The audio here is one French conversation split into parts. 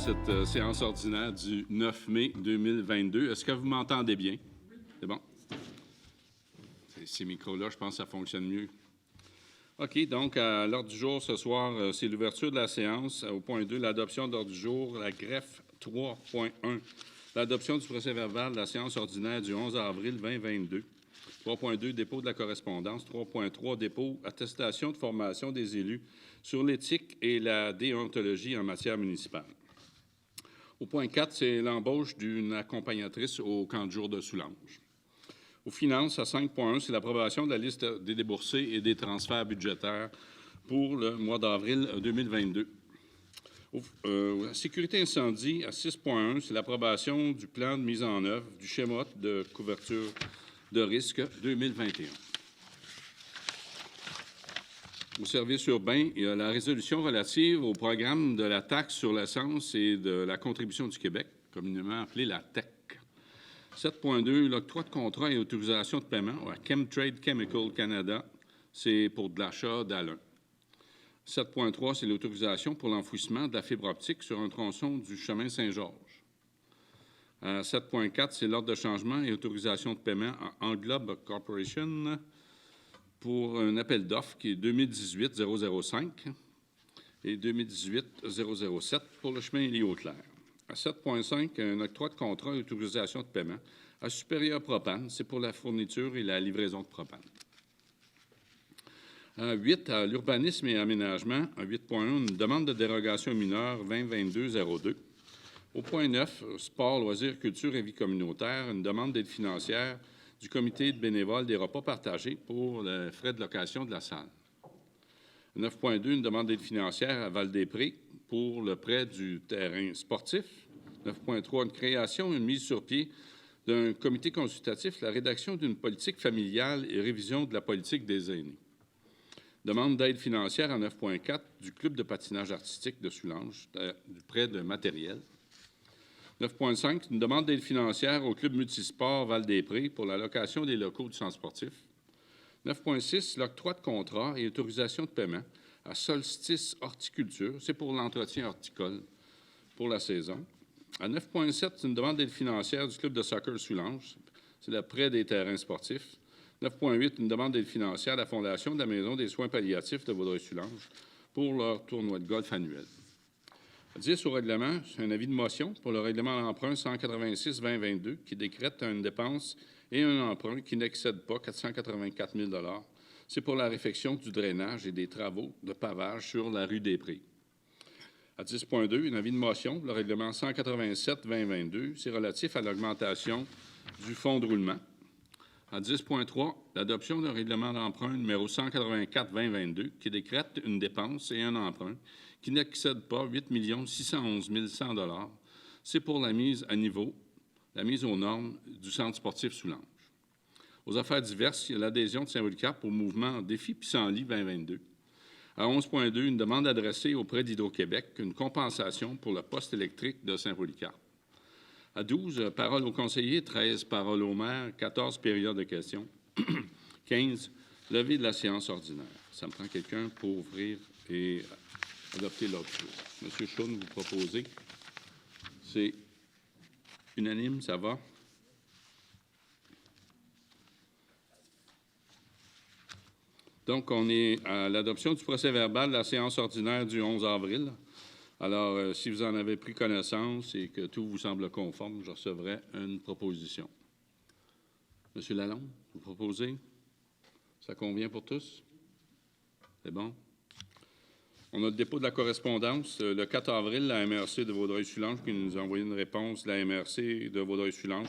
cette séance ordinaire du 9 mai 2022. Est-ce que vous m'entendez bien? C'est bon? Ces micros-là, je pense que ça fonctionne mieux. OK, donc, à l'ordre du jour ce soir, c'est l'ouverture de la séance. Au point 2, l'adoption de l'ordre du jour. La greffe 3.1, l'adoption du procès-verbal de la séance ordinaire du 11 avril 2022. 3.2, dépôt de la correspondance. 3.3, dépôt, attestation de formation des élus sur l'éthique et la déontologie en matière municipale. Au point 4, c'est l'embauche d'une accompagnatrice au camp de jour de Soulanges. Aux finances, à 5.1, c'est l'approbation de la liste des déboursés et des transferts budgétaires pour le mois d'avril 2022. La sécurité incendie, à 6.1, c'est l'approbation du plan de mise en œuvre du schéma de couverture de risque 2021. Au service urbain, il y a la résolution relative au programme de la taxe sur l'essence et de la contribution du Québec, communément appelée la TEC. 7.2, l'octroi de contrat et autorisation de paiement à Chemtrade Chemical Canada, c'est pour de l'achat d'Alain. 7.3, c'est l'autorisation pour l'enfouissement de la fibre optique sur un tronçon du chemin Saint-Georges. 7.4, c'est l'ordre de changement et autorisation de paiement à Englobe Corporation pour un appel d'offres qui est 2018-005 et 2018-007 pour le chemin Élie-Auclair. À 7.5, un octroi de contrat et autorisation de paiement à Supérieur Propane, c'est pour la fourniture et la livraison de propane. À 8, à l'urbanisme et aménagement, à 8.1, une demande de dérogation mineure 2022-02. Au point 9, sport, loisirs, culture et vie communautaire, une demande d'aide financière du comité de bénévoles des repas partagés pour les frais de location de la salle. 9.2, une demande d'aide financière à Val-des-Prés pour le prêt du terrain sportif. 9.3, une création et une mise sur pied d'un comité consultatif, la rédaction d'une politique familiale et révision de la politique des aînés. Demande d'aide financière à 9.4 du club de patinage artistique de Soulanges, du prêt de matériel. 9.5, une demande d'aide financière au club multisport Val-des-Prés pour la location des locaux du centre sportif. 9.6, l'octroi de contrat et autorisation de paiement à Solstice Horticulture, c'est pour l'entretien horticole pour la saison. À 9.7, c'est une demande d'aide financière du club de soccer Soulanges, c'est le prêt des terrains sportifs. 9.8, une demande d'aide financière à la Fondation de la Maison des soins palliatifs de Vaudreuil-Soulanges pour leur tournoi de golf annuel. 10 au règlement, c'est un avis de motion pour le règlement d'emprunt 186-2022 qui décrète une dépense et un emprunt qui n'excède pas 484 000 $. C'est pour la réfection du drainage et des travaux de pavage sur la rue des Prés. À 10.2, un avis de motion pour le règlement 187-2022, c'est relatif à l'augmentation du fonds de roulement. À 10.3, l'adoption d'un règlement d'emprunt numéro 184-2022 qui décrète une dépense et un emprunt qui n'excède pas 8 611 100 $. C'est pour la mise à niveau, la mise aux normes du centre sportif Soulanges. Aux affaires diverses, il y a l'adhésion de Saint-Polycarpe au mouvement Défi Pissenlit 2022. À 11.2, une demande adressée auprès d'Hydro-Québec, une compensation pour le poste électrique de Saint-Polycarpe. À 12, parole aux conseillers, 13, parole au maire, 14, période de questions, 15, levée de la séance ordinaire. Ça me prend quelqu'un pour ouvrir et adopter l'ordre du jour. Monsieur Chaune, vous proposez. C'est unanime, ça va? Donc, on est à l'adoption du procès-verbal de la séance ordinaire du 11 avril. Alors, si vous en avez pris connaissance et que tout vous semble conforme, je recevrai une proposition. Monsieur Lalonde, vous proposez? Ça convient pour tous? C'est bon? On a le dépôt de la correspondance. Le 4 avril, la MRC de Vaudreuil-Soulanges qui nous a envoyé une réponse de la MRC de Vaudreuil-Soulanges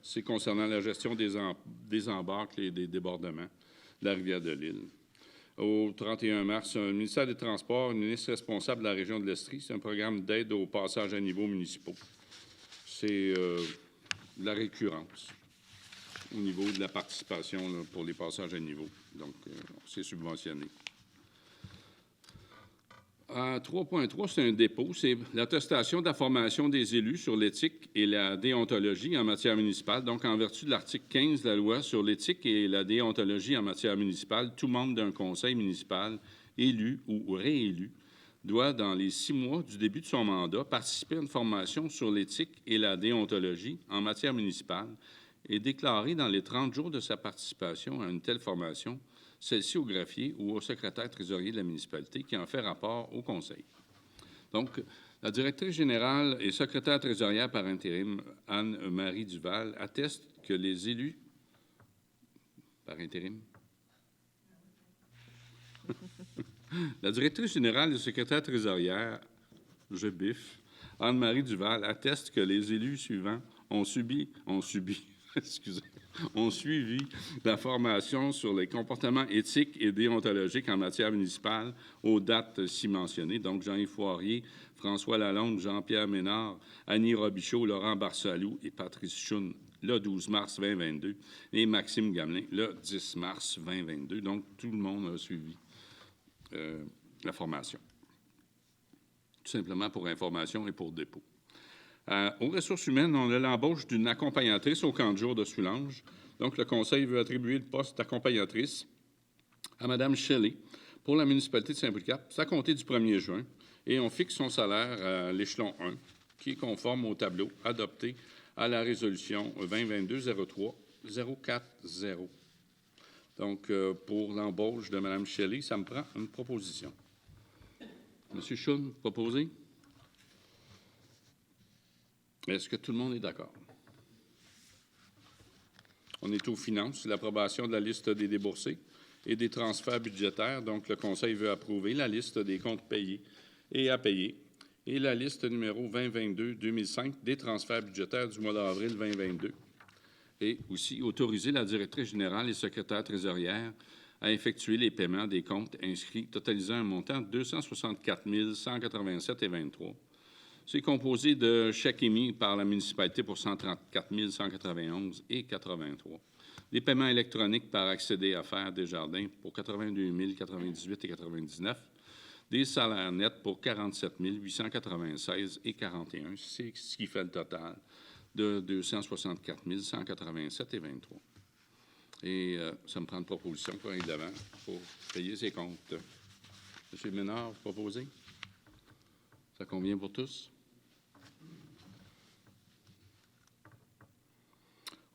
c'est concernant la gestion des embarques et des débordements de la rivière de l'Île. Au 31 mars, le ministère des Transports, le ministre responsable de la région de l'Estrie, c'est un programme d'aide aux passages à niveau municipaux. C'est de la récurrence au niveau de la participation là, pour les passages à niveau. Donc, c'est subventionné. À 3.3, c'est un dépôt. C'est l'attestation de la formation des élus sur l'éthique et la déontologie en matière municipale. Donc, en vertu de l'article 15 de la loi sur l'éthique et la déontologie en matière municipale, tout membre d'un conseil municipal, élu ou réélu, doit, dans les 6 mois du début de son mandat, participer à une formation sur l'éthique et la déontologie en matière municipale et déclarer dans les 30 jours de sa participation à une telle formation, celle-ci au greffier ou au secrétaire trésorier de la municipalité qui en fait rapport au Conseil. Donc, la directrice générale et secrétaire trésorière par intérim, Anne-Marie Duval, atteste que les élus par intérim. La directrice générale et secrétaire trésorière, je biffe, Anne-Marie Duval, atteste que les élus suivants ont suivi la formation sur les comportements éthiques et déontologiques en matière municipale aux dates ci mentionnées. Donc, Jean-Yves Foirier, François Lalonde, Jean-Pierre Ménard, Annie Robichaud, Laurent Barsalou et Patrice Choune, le 12 mars 2022, et Maxime Gamelin, le 10 mars 2022. Donc, tout le monde a suivi la formation. Tout simplement pour information et pour dépôt. Aux ressources humaines, on a l'embauche d'une accompagnatrice au camp de jour de Soulanges. Donc, le Conseil veut attribuer le poste d'accompagnatrice à Mme Shelley pour la municipalité de Saint-Polycarpe, à compter du 1er juin, et on fixe son salaire à l'échelon 1, qui est conforme au tableau adopté à la résolution 2022-03-040. Donc, pour l'embauche de Mme Shelley, ça me prend une proposition. M. Choune, proposé? Est-ce que tout le monde est d'accord? On est aux finances, l'approbation de la liste des déboursés et des transferts budgétaires. Donc, le Conseil veut approuver la liste des comptes payés et à payer et la liste numéro 2022-2005 des transferts budgétaires du mois d'avril 2022. Et aussi autoriser la directrice générale et secrétaire trésorière à effectuer les paiements des comptes inscrits, totalisant un montant de 264 187,23 $. C'est composé de chèques émis par la municipalité pour 134 191,83 $. Des paiements électroniques par accéder à faire Desjardins pour 82 098,99 $. Des salaires nets pour 47 896,41 $. C'est ce qui fait le total de 264 187,23 $. Et ça me prend une proposition pour aller de l'avant pour payer ces comptes. M. Ménard, vous proposez? Ça convient pour tous?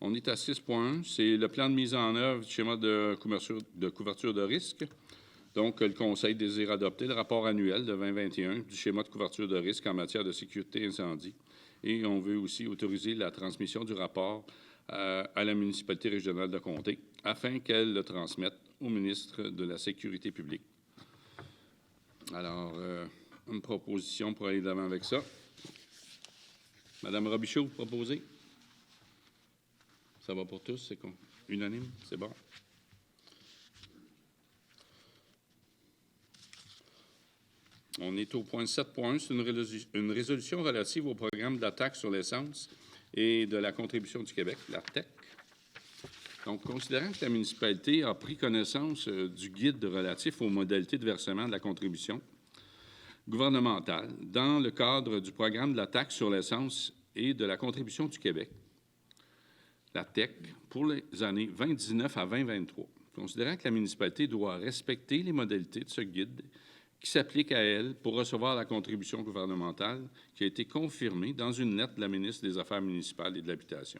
On est à 6.1. C'est le plan de mise en œuvre du schéma de couverture de risque. Donc, le Conseil désire adopter le rapport annuel de 2021 du schéma de couverture de risque en matière de sécurité incendie. Et on veut aussi autoriser la transmission du rapport à la municipalité régionale de Comté afin qu'elle le transmette au ministre de la Sécurité publique. Alors, une proposition pour aller de l'avant avec ça. Madame Robichaud, vous proposez? Ça va pour tous? C'est unanime? C'est bon? On est au point 7.1. C'est une résolution relative au programme de la taxe sur l'essence et de la contribution du Québec, la TEC. Donc, considérant que la municipalité a pris connaissance du guide relatif aux modalités de versement de la contribution gouvernementale dans le cadre du programme de la taxe sur l'essence et de la contribution du Québec, la TEC, pour les années 2019 à 2023, considérant que la municipalité doit respecter les modalités de ce guide qui s'applique à elle pour recevoir la contribution gouvernementale qui a été confirmée dans une lettre de la ministre des Affaires municipales et de l'Habitation.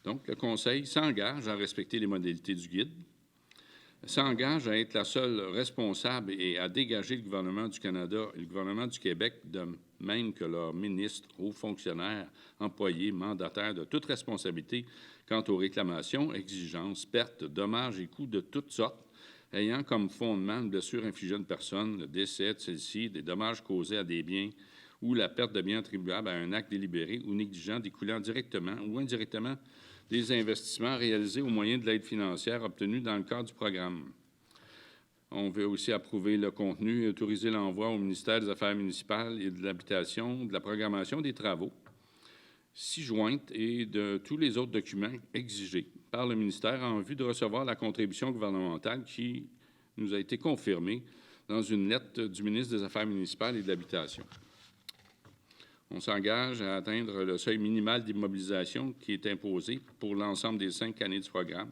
Donc, le Conseil s'engage à respecter les modalités du guide, s'engage à être la seule responsable et à dégager le gouvernement du Canada et le gouvernement du Québec, de même que leurs ministres, hauts fonctionnaires, employés, mandataires, de toute responsabilité quant aux réclamations, exigences, pertes, dommages et coûts de toutes sortes, ayant comme fondement une blessure infligée à une personne, le décès de celle-ci, des dommages causés à des biens ou la perte de biens attribuables à un acte délibéré ou négligent découlant directement ou indirectement des investissements réalisés au moyen de l'aide financière obtenue dans le cadre du programme. On veut aussi approuver le contenu et autoriser l'envoi au ministère des Affaires municipales et de l'Habitation de la programmation des travaux ci-jointes et de tous les autres documents exigés par le ministère en vue de recevoir la contribution gouvernementale qui nous a été confirmée dans une lettre du ministre des Affaires municipales et de l'Habitation. On s'engage à atteindre le seuil minimal d'immobilisation qui est imposé pour l'ensemble des 5 années du programme.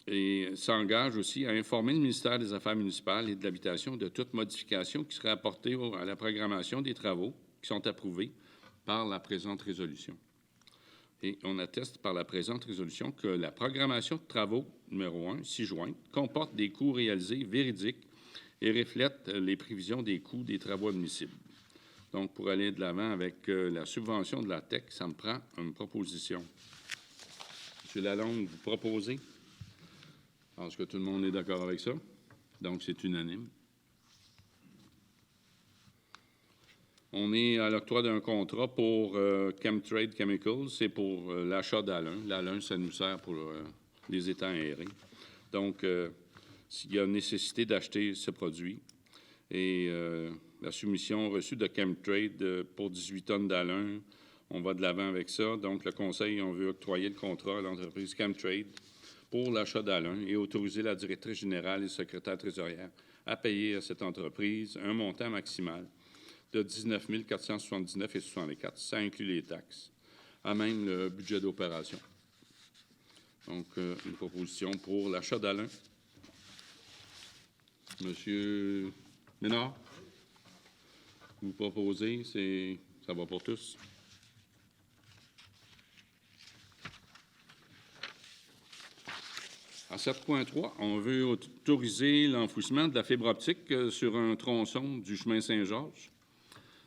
et s'engage aussi à informer le ministère des Affaires municipales et de l'Habitation de toute modification qui serait apportée à la programmation des travaux qui sont approuvés par la présente résolution. Et on atteste par la présente résolution que la programmation de travaux numéro 1, 6 juin, comporte des coûts réalisés véridiques et reflète les prévisions des coûts des travaux admissibles. Donc, pour aller de l'avant avec la subvention de la TEC, ça me prend une proposition. M. Lalonde, vous proposez? Je pense que tout le monde est d'accord avec ça. Donc, c'est unanime. On est à l'octroi d'un contrat pour Chemtrade Chemicals. C'est pour l'achat d'Alun. L'Alun, ça nous sert pour les étangs aérés. Donc, s'il y a nécessité d'acheter ce produit et la soumission reçue de Chemtrade pour 18 tonnes d'Alun, on va de l'avant avec ça. Donc, le Conseil, on veut octroyer le contrat à l'entreprise Chemtrade pour l'achat d'Alun et autoriser la directrice générale et le secrétaire trésorière à payer à cette entreprise un montant maximal de 19 479,64 $. Ça inclut les taxes, à même le budget d'opération. Donc, une proposition pour l'achat d'Alun. Monsieur Ménard, vous proposez, ça va pour tous. À 7.3, on veut autoriser l'enfouissement de la fibre optique sur un tronçon du chemin Saint-Georges.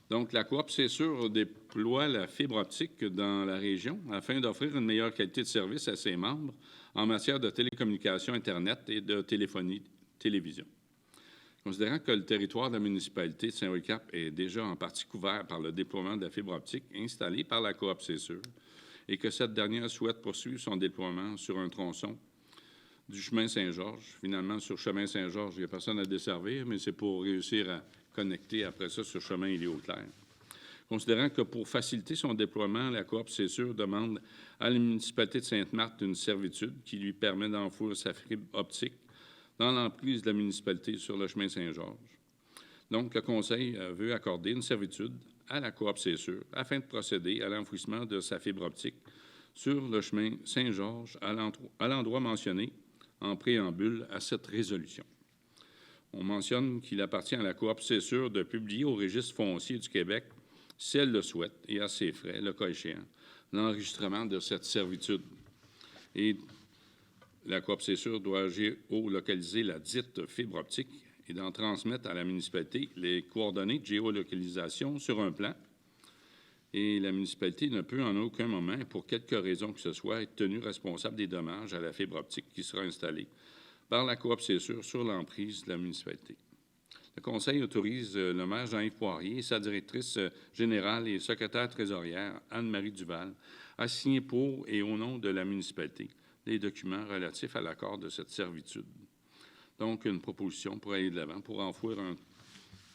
Donc, la coop, c'est sûr, déploie la fibre optique dans la région afin d'offrir une meilleure qualité de service à ses membres en matière de télécommunications, Internet et de téléphonie, télévision. Considérant que le territoire de la municipalité de Saint-Roch-Cap est déjà en partie couvert par le déploiement de la fibre optique installée par la coop, c'est sûr, et que cette dernière souhaite poursuivre son déploiement sur un tronçon du chemin Saint-Georges. Finalement, sur chemin Saint-Georges, il n'y a personne à desservir, mais c'est pour réussir à connecter après ça sur chemin Élie-Auclair. Considérant que pour faciliter son déploiement, la coop, c'est sûr, demande à la municipalité de Sainte-Marthe une servitude qui lui permet d'enfouir sa fibre optique dans l'emprise de la municipalité sur le chemin Saint-Georges. Donc, le Conseil veut accorder une servitude à la coop, c'est sûr, afin de procéder à l'enfouissement de sa fibre optique sur le chemin Saint-Georges à l'endroit mentionné en préambule à cette résolution. On mentionne qu'il appartient à la coop, c'est sûr, de publier au Registre foncier du Québec, si elle le souhaite, et à ses frais, le cas échéant, l'enregistrement de cette servitude. Et la coop, c'est sûr, doit géolocaliser la dite fibre optique et d'en transmettre à la municipalité les coordonnées de géolocalisation sur un plan. Et la municipalité ne peut en aucun moment, pour quelque raison que ce soit, être tenue responsable des dommages à la fibre optique qui sera installée par la coop, c'est sûr, sur l'emprise de la municipalité. Le Conseil autorise le maire Jean-Yves Poirier et sa directrice générale et secrétaire trésorière Anne-Marie Duval à signer pour et au nom de la municipalité les documents relatifs à l'accord de cette servitude. Donc, une proposition pour aller de l'avant, pour enfouir un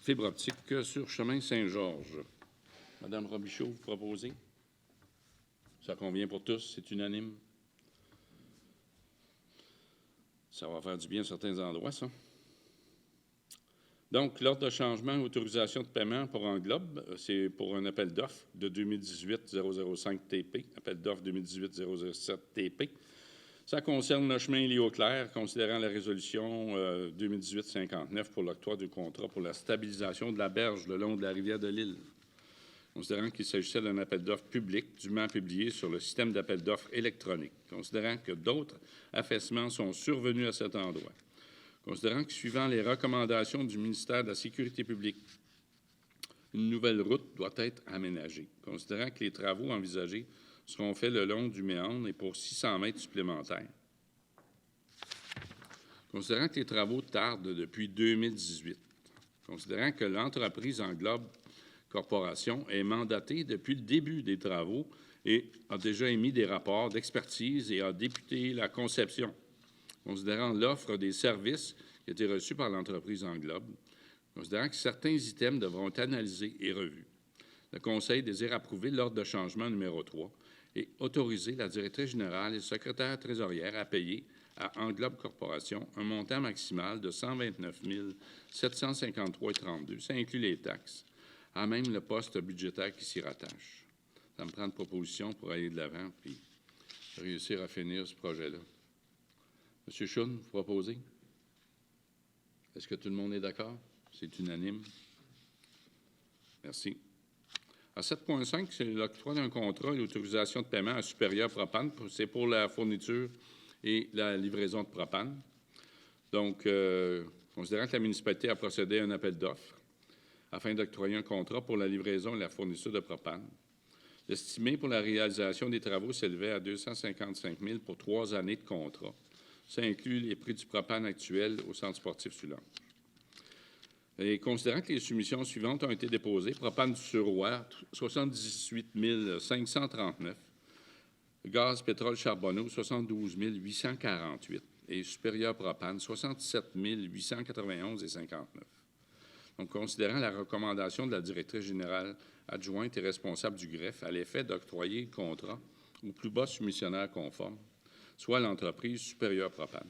fibre optique sur chemin Saint-Georges. Madame Robichaud, vous proposez? Ça convient pour tous, c'est unanime. Ça va faire du bien à certains endroits, ça. Donc, l'ordre de changement et autorisation de paiement pour Englobe, c'est pour un appel d'offres de 2018-005 TP, appel d'offres 2018-007 TP. Ça concerne le chemin Élie-Auclair, considérant la résolution 2018-59 pour l'octroi du contrat pour la stabilisation de la berge le long de la rivière de l'Île. Considérant qu'il s'agissait d'un appel d'offres public dûment publié sur le système d'appel d'offres électronique, considérant que d'autres affaissements sont survenus à cet endroit, considérant que, suivant les recommandations du ministère de la Sécurité publique, une nouvelle route doit être aménagée, considérant que les travaux envisagés seront faits le long du méandre et pour 600 mètres supplémentaires, considérant que les travaux tardent depuis 2018, considérant que l'entreprise Englobe Corporation est mandatée depuis le début des travaux et a déjà émis des rapports d'expertise et a débuté la conception, considérant l'offre des services qui a été reçue par l'entreprise Englobe, considérant que certains items devront être analysés et revus. Le Conseil désire approuver l'ordre de changement numéro 3 et autoriser la directrice générale et le secrétaire trésorière à payer à Englobe Corporation un montant maximal de 129 753,32 $. Ça inclut les taxes, à même le poste budgétaire qui s'y rattache. Ça me prend une proposition pour aller de l'avant et réussir à finir ce projet-là. M. Schoen, vous proposez? Est-ce que tout le monde est d'accord? C'est unanime. Merci. À 7.5, c'est l'octroi d'un contrat et l'autorisation de paiement à Supérieur Propane. C'est pour la fourniture et la livraison de propane. Donc, considérant que la municipalité a procédé à un appel d'offres afin d'octroyer un contrat pour la livraison et la fourniture de propane, l'estimé pour la réalisation des travaux s'élevait à 255 000 pour 3 années de contrat. Ça inclut les prix du propane actuel au centre sportif Sulange. Et considérant que les soumissions suivantes ont été déposées, propane du Suroît, 78 539, gaz, pétrole, charbonneau, 72 848, et supérieur propane, 67 891,59. Donc, considérant la recommandation de la directrice générale adjointe et responsable du greffe à l'effet d'octroyer le contrat au plus bas soumissionnaire conforme, soit l'entreprise supérieure propane.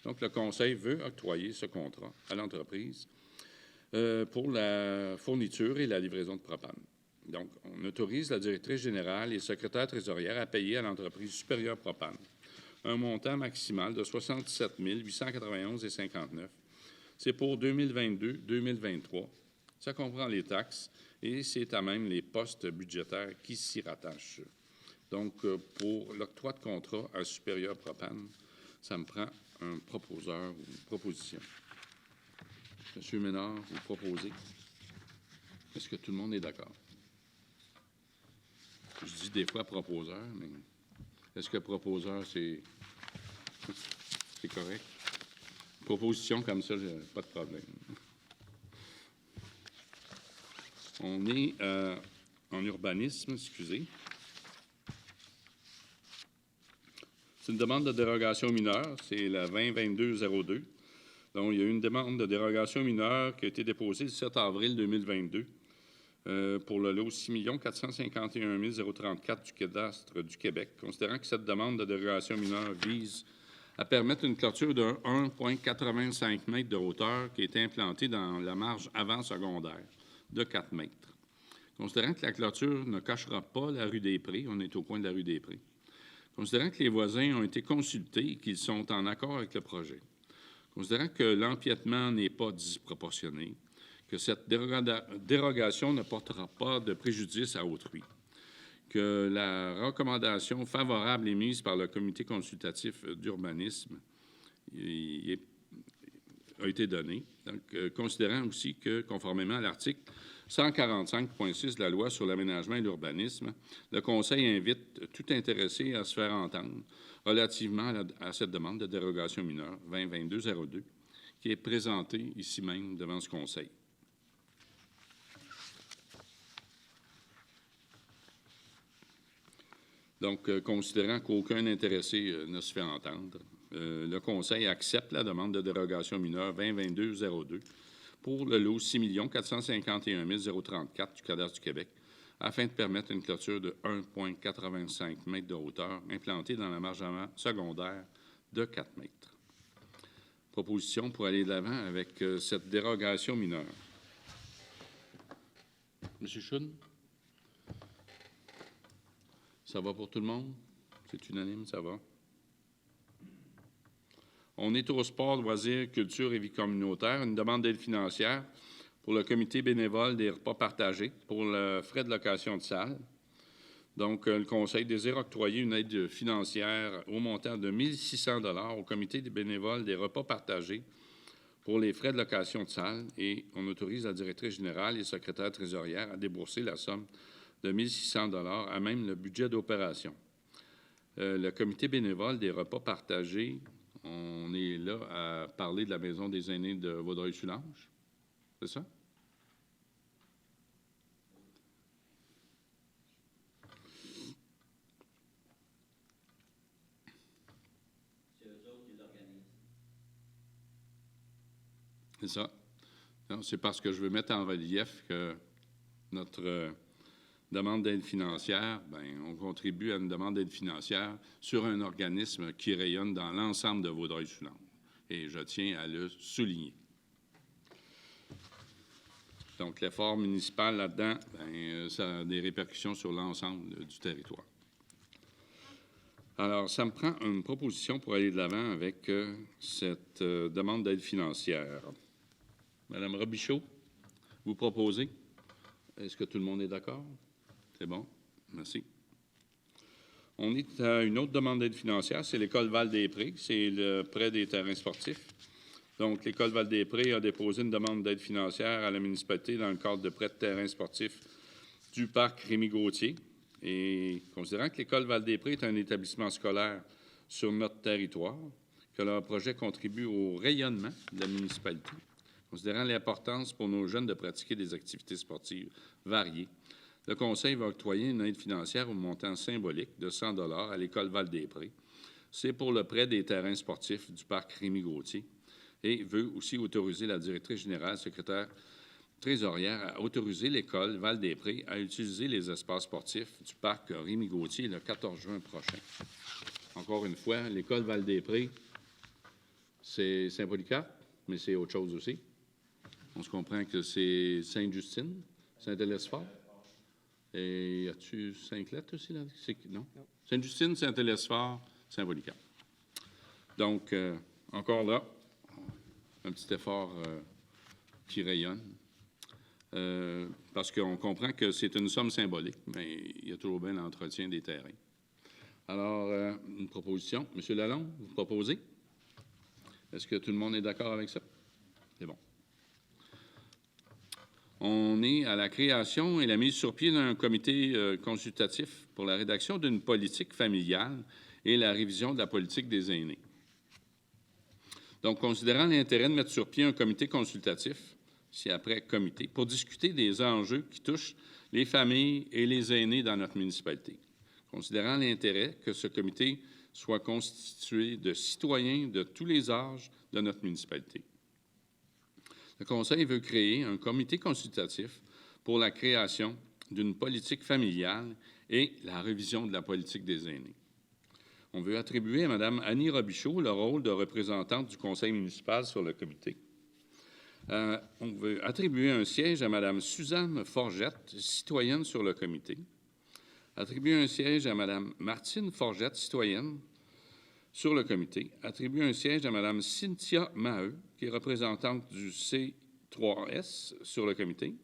Donc, le Conseil veut octroyer ce contrat à l'entreprise pour la fourniture et la livraison de propane. Donc, on autorise la directrice générale et le secrétaire trésorière à payer à l'entreprise supérieure propane un montant maximal de 67 891,59. C'est pour 2022-2023. Ça comprend les taxes et c'est à même les postes budgétaires qui s'y rattachent. Donc, pour l'octroi de contrat à supérieur propane, ça me prend un proposeur ou une proposition. Monsieur Ménard, vous proposez. Est-ce que tout le monde est d'accord? Je dis des fois proposeur, mais est-ce que proposeur, c'est correct? Proposition comme ça, pas de problème. On est en urbanisme, excusez. C'est une demande de dérogation mineure, c'est la 2022-02. Donc, il y a eu une demande de dérogation mineure qui a été déposée le 7 avril 2022 pour le lot 6 451 034 du cadastre du Québec, considérant que cette demande de dérogation mineure vise à permettre une clôture de 1,85 mètres de hauteur qui est implantée dans la marge avant-secondaire de 4 mètres. Considérant que la clôture ne cachera pas la rue des Prés, on est au coin de la rue des Prés, considérant que les voisins ont été consultés et qu'ils sont en accord avec le projet, considérant que l'empiètement n'est pas disproportionné, que cette dérogation ne portera pas de préjudice à autrui, que la recommandation favorable émise par le comité consultatif d'urbanisme a été donnée. Donc, considérant aussi que, conformément à l'article 145.6 de la loi sur l'aménagement et l'urbanisme, le Conseil invite tout intéressé à se faire entendre relativement à cette demande de dérogation mineure 2022-02 qui est présentée ici même devant ce Conseil. Donc, considérant qu'aucun intéressé ne se fait entendre, le Conseil accepte la demande de dérogation mineure 2022-02 pour le lot 6 451 034 du cadastre du Québec, afin de permettre une clôture de 1,85 mètres de hauteur implantée dans la marge avant secondaire de 4 mètres. Proposition pour aller de l'avant avec cette dérogation mineure. Monsieur Schoen? Ça va pour tout le monde? C'est unanime, ça va? On est au sport, loisirs, culture et vie communautaire. Une demande d'aide financière pour le comité bénévole des repas partagés pour le frais de location de salle. Donc, le Conseil désire octroyer une aide financière au montant de 1 600 $ au comité des bénévoles des repas partagés pour les frais de location de salle et on autorise la directrice générale et le secrétaire trésorière à débourser la somme de 1 600 $ à même le budget d'opération. Le comité bénévole des repas partagés, on est là à parler de la Maison des aînés de Vaudreuil-Soulanges. C'est ça? C'est eux autres qui l'organisent. C'est ça. C'est parce que je veux mettre en relief que notre demande d'aide financière, bien, on contribue à une demande d'aide financière sur un organisme qui rayonne dans l'ensemble de Vaudreuil-Soulanges. Et je tiens à le souligner. Donc, l'effort municipal là-dedans, bien, ça a des répercussions sur l'ensemble du territoire. Alors, ça me prend une proposition pour aller de l'avant avec cette demande d'aide financière. Madame Robichaud, vous proposez? Est-ce que tout le monde est d'accord? C'est bon? Merci. On est à une autre demande d'aide financière, c'est l'École Val-des-Prés, c'est le prêt des terrains sportifs. Donc, l'École Val-des-Prés a déposé une demande d'aide financière à la municipalité dans le cadre de prêt de terrains sportifs du parc Rémy-Gauthier. Et considérant que l'École Val-des-Prés est un établissement scolaire sur notre territoire, que leur projet contribue au rayonnement de la municipalité, considérant l'importance pour nos jeunes de pratiquer des activités sportives variées, le Conseil va octroyer une aide financière au montant symbolique de 100 $ à l'École Val-des-Prés. C'est pour le prêt des terrains sportifs du parc Rémy-Gauthier et veut aussi autoriser la directrice générale, secrétaire trésorière, à autoriser l'École Val-des-Prés à utiliser les espaces sportifs du parc Rémy-Gauthier le 14 juin prochain. Encore une fois, l'École Val-des-Prés, c'est Saint-Polycarpe, mais c'est autre chose aussi. On se comprend que c'est Sainte-Justine, Saint-Hélesphore. Et y a-tu Sainte-Lette aussi? Là? Non? Sainte-Justine, Saint-Hélesphore, Saint-Polycarpe. Donc, encore là, un petit effort qui rayonne. Parce qu'on comprend que c'est une somme symbolique, mais il y a toujours bien l'entretien des terrains. Alors, une proposition. Monsieur Lalonde, vous proposez? Est-ce que tout le monde est d'accord avec ça? C'est bon. On est à la création et la mise sur pied d'un comité consultatif pour la rédaction d'une politique familiale et la révision de la politique des aînés. Donc, considérant l'intérêt de mettre sur pied un comité consultatif, c'est après comité, pour discuter des enjeux qui touchent les familles et les aînés dans notre municipalité. Considérant l'intérêt que ce comité soit constitué de citoyens de tous les âges de notre municipalité. Le Conseil veut créer un comité consultatif pour la création d'une politique familiale et la révision de la politique des aînés. On veut attribuer à Mme Annie Robichaud le rôle de représentante du Conseil municipal sur le comité. On veut attribuer un siège à Mme Suzanne Forgette, citoyenne sur le comité. Attribuer un siège à Mme Martine Forgette, citoyenne sur le comité. Attribuer un siège à Mme Cynthia Maheu, qui est représentante du C3S sur le comité.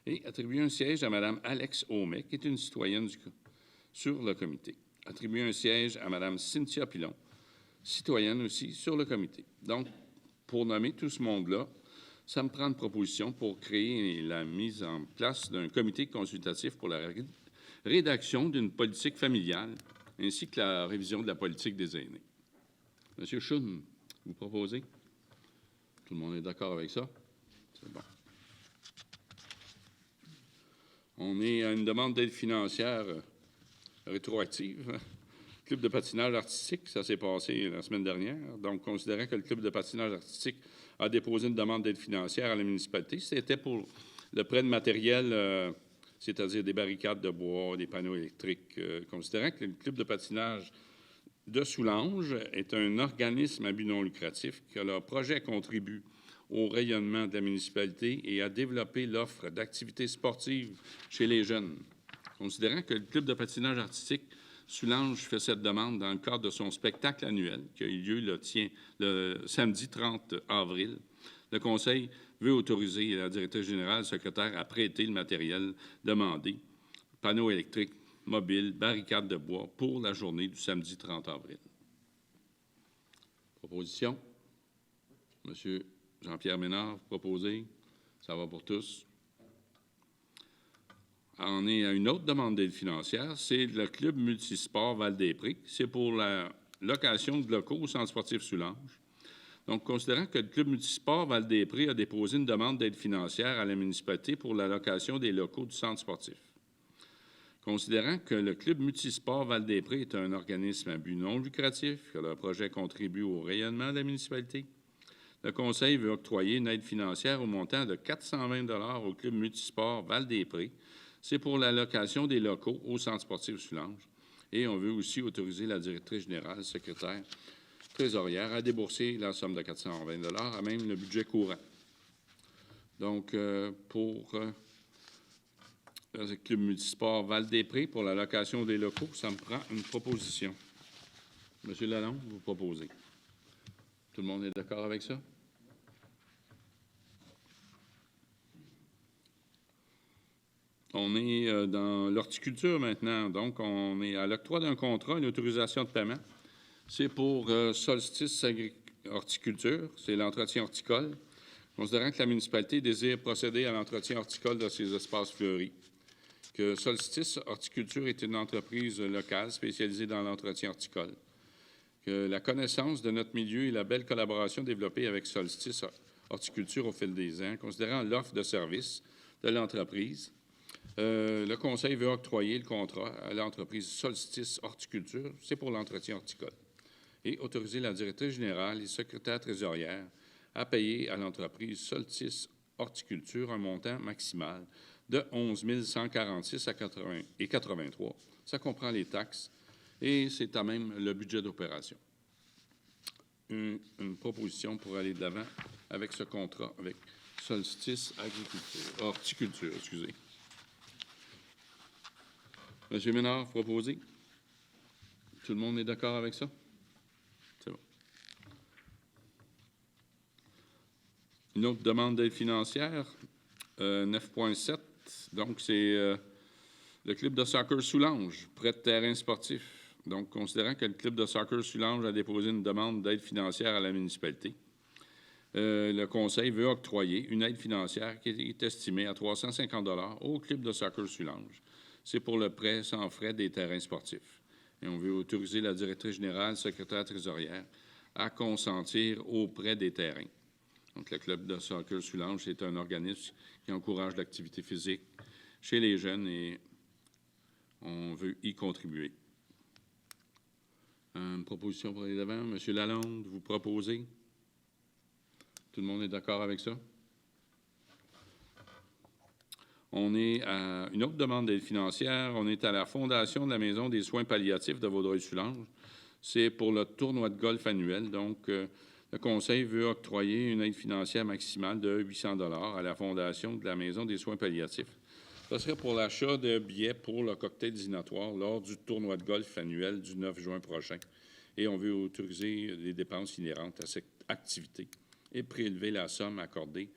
Et attribuer un siège à Mme Alex Aumet, qui est une citoyenne sur le comité. Attribuer un siège à Mme Cynthia Pilon, citoyenne aussi sur le comité. Donc, pour nommer tout ce monde-là, ça me prend une proposition pour créer la mise en place d'un comité consultatif pour la rédaction d'une politique familiale ainsi que la révision de la politique des aînés. Monsieur Schoen, vous proposez? Tout le monde est d'accord avec ça? C'est bon. On est à une demande d'aide financière rétroactive. Club de patinage artistique, ça s'est passé la semaine dernière. Donc, considérant que le club de patinage artistique a déposé une demande d'aide financière à la municipalité, c'était pour le prêt de matériel, c'est-à-dire des barricades de bois, des panneaux électriques. Considérant que le club de patinage de Soulanges est un organisme à but non lucratif, que leur projet contribue au rayonnement de la municipalité et à développer l'offre d'activités sportives chez les jeunes. Considérant que le club de patinage artistique Soulanges fait cette demande dans le cadre de son spectacle annuel qui a eu lieu le samedi 30 avril, le Conseil veut autoriser la directrice générale, secrétaire, à prêter le matériel demandé, panneaux électriques, mobiles, barricades de bois, pour la journée du samedi 30 avril. Proposition? Monsieur Jean-Pierre Ménard, proposé. Ça va pour tous. On est à une autre demande d'aide financière, c'est le club multisport Val-des-Prés. C'est pour la location de locaux au centre sportif Soulanges. Donc, considérant que le club multisport Val-des-Prés a déposé une demande d'aide financière à la municipalité pour la location des locaux du centre sportif. Considérant que le club multisport Val-des-Prés est un organisme à but non lucratif, que leur projet contribue au rayonnement de la municipalité, le Conseil veut octroyer une aide financière au montant de 420 $ au club multisport Val-des-Prés. C'est pour la location des locaux au centre sportif Soulanges. Et on veut aussi autoriser la directrice générale, secrétaire, trésorière, à débourser la somme de 420 $ à même le budget courant. Donc, pour le club multisport Val-des-Prés, pour la location des locaux, ça me prend une proposition. Monsieur Lalonde, vous proposez. Tout le monde est d'accord avec ça? On est dans l'horticulture maintenant. Donc, on est à l'octroi d'un contrat, une autorisation de paiement. C'est pour Solstice Horticulture, c'est l'entretien horticole. Considérant que la municipalité désire procéder à l'entretien horticole de ses espaces fleuris, que Solstice Horticulture est une entreprise locale spécialisée dans l'entretien horticole, que la connaissance de notre milieu et la belle collaboration développée avec Solstice Horticulture au fil des ans, considérant l'offre de services de l'entreprise, le Conseil veut octroyer le contrat à l'entreprise Solstice Horticulture, c'est pour l'entretien horticole, et autoriser la directrice générale et secrétaire trésorière à payer à l'entreprise Solstice Horticulture un montant maximal de 11 146,83 $. Ça comprend les taxes et c'est à même le budget d'opération. Une proposition pour aller de l'avant avec ce contrat avec Solstice Horticulture, excusez. Monsieur Ménard, proposé. Tout le monde est d'accord avec ça? C'est bon. Une autre demande d'aide financière, 9,7. Donc, c'est le club de soccer Soulanges, près de terrain sportif. Donc, considérant que le club de soccer Soulanges a déposé une demande d'aide financière à la municipalité, le conseil veut octroyer une aide financière qui est estimée à 350 $ au club de soccer Soulanges. C'est pour le prêt sans frais des terrains sportifs. Et on veut autoriser la directrice générale, secrétaire trésorière, à consentir au prêt des terrains. Donc, le club de soccer Soulanges, c'est un organisme qui encourage l'activité physique chez les jeunes et on veut y contribuer. Une proposition pour aller d'avant. Monsieur Lalonde, vous proposez? Tout le monde est d'accord avec ça? On est à une autre demande d'aide financière. On est à la Fondation de la Maison des soins palliatifs de Vaudreuil-Soulanges. C'est pour le tournoi de golf annuel. Donc, le Conseil veut octroyer une aide financière maximale de 800 $ à la Fondation de la Maison des soins palliatifs. Ce serait pour l'achat de billets pour le cocktail dînatoire lors du tournoi de golf annuel du 9 juin prochain. Et on veut autoriser les dépenses inhérentes à cette activité et prélever la somme accordée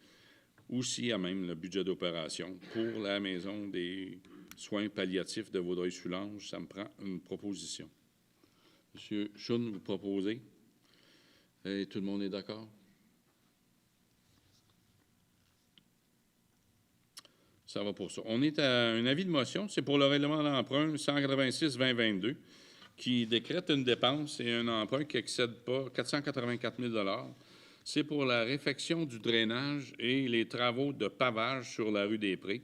aussi à même le budget d'opération pour la Maison des soins palliatifs de Vaudreuil-Soulanges. Ça me prend une proposition. Monsieur Choun, vous proposez? Et tout le monde est d'accord? Ça va pour ça. On est à un avis de motion. C'est pour le règlement d'emprunt 186-2022 qui décrète une dépense et un emprunt qui n'excède pas 484 000 $. C'est pour la réfection du drainage et les travaux de pavage sur la rue des Prés.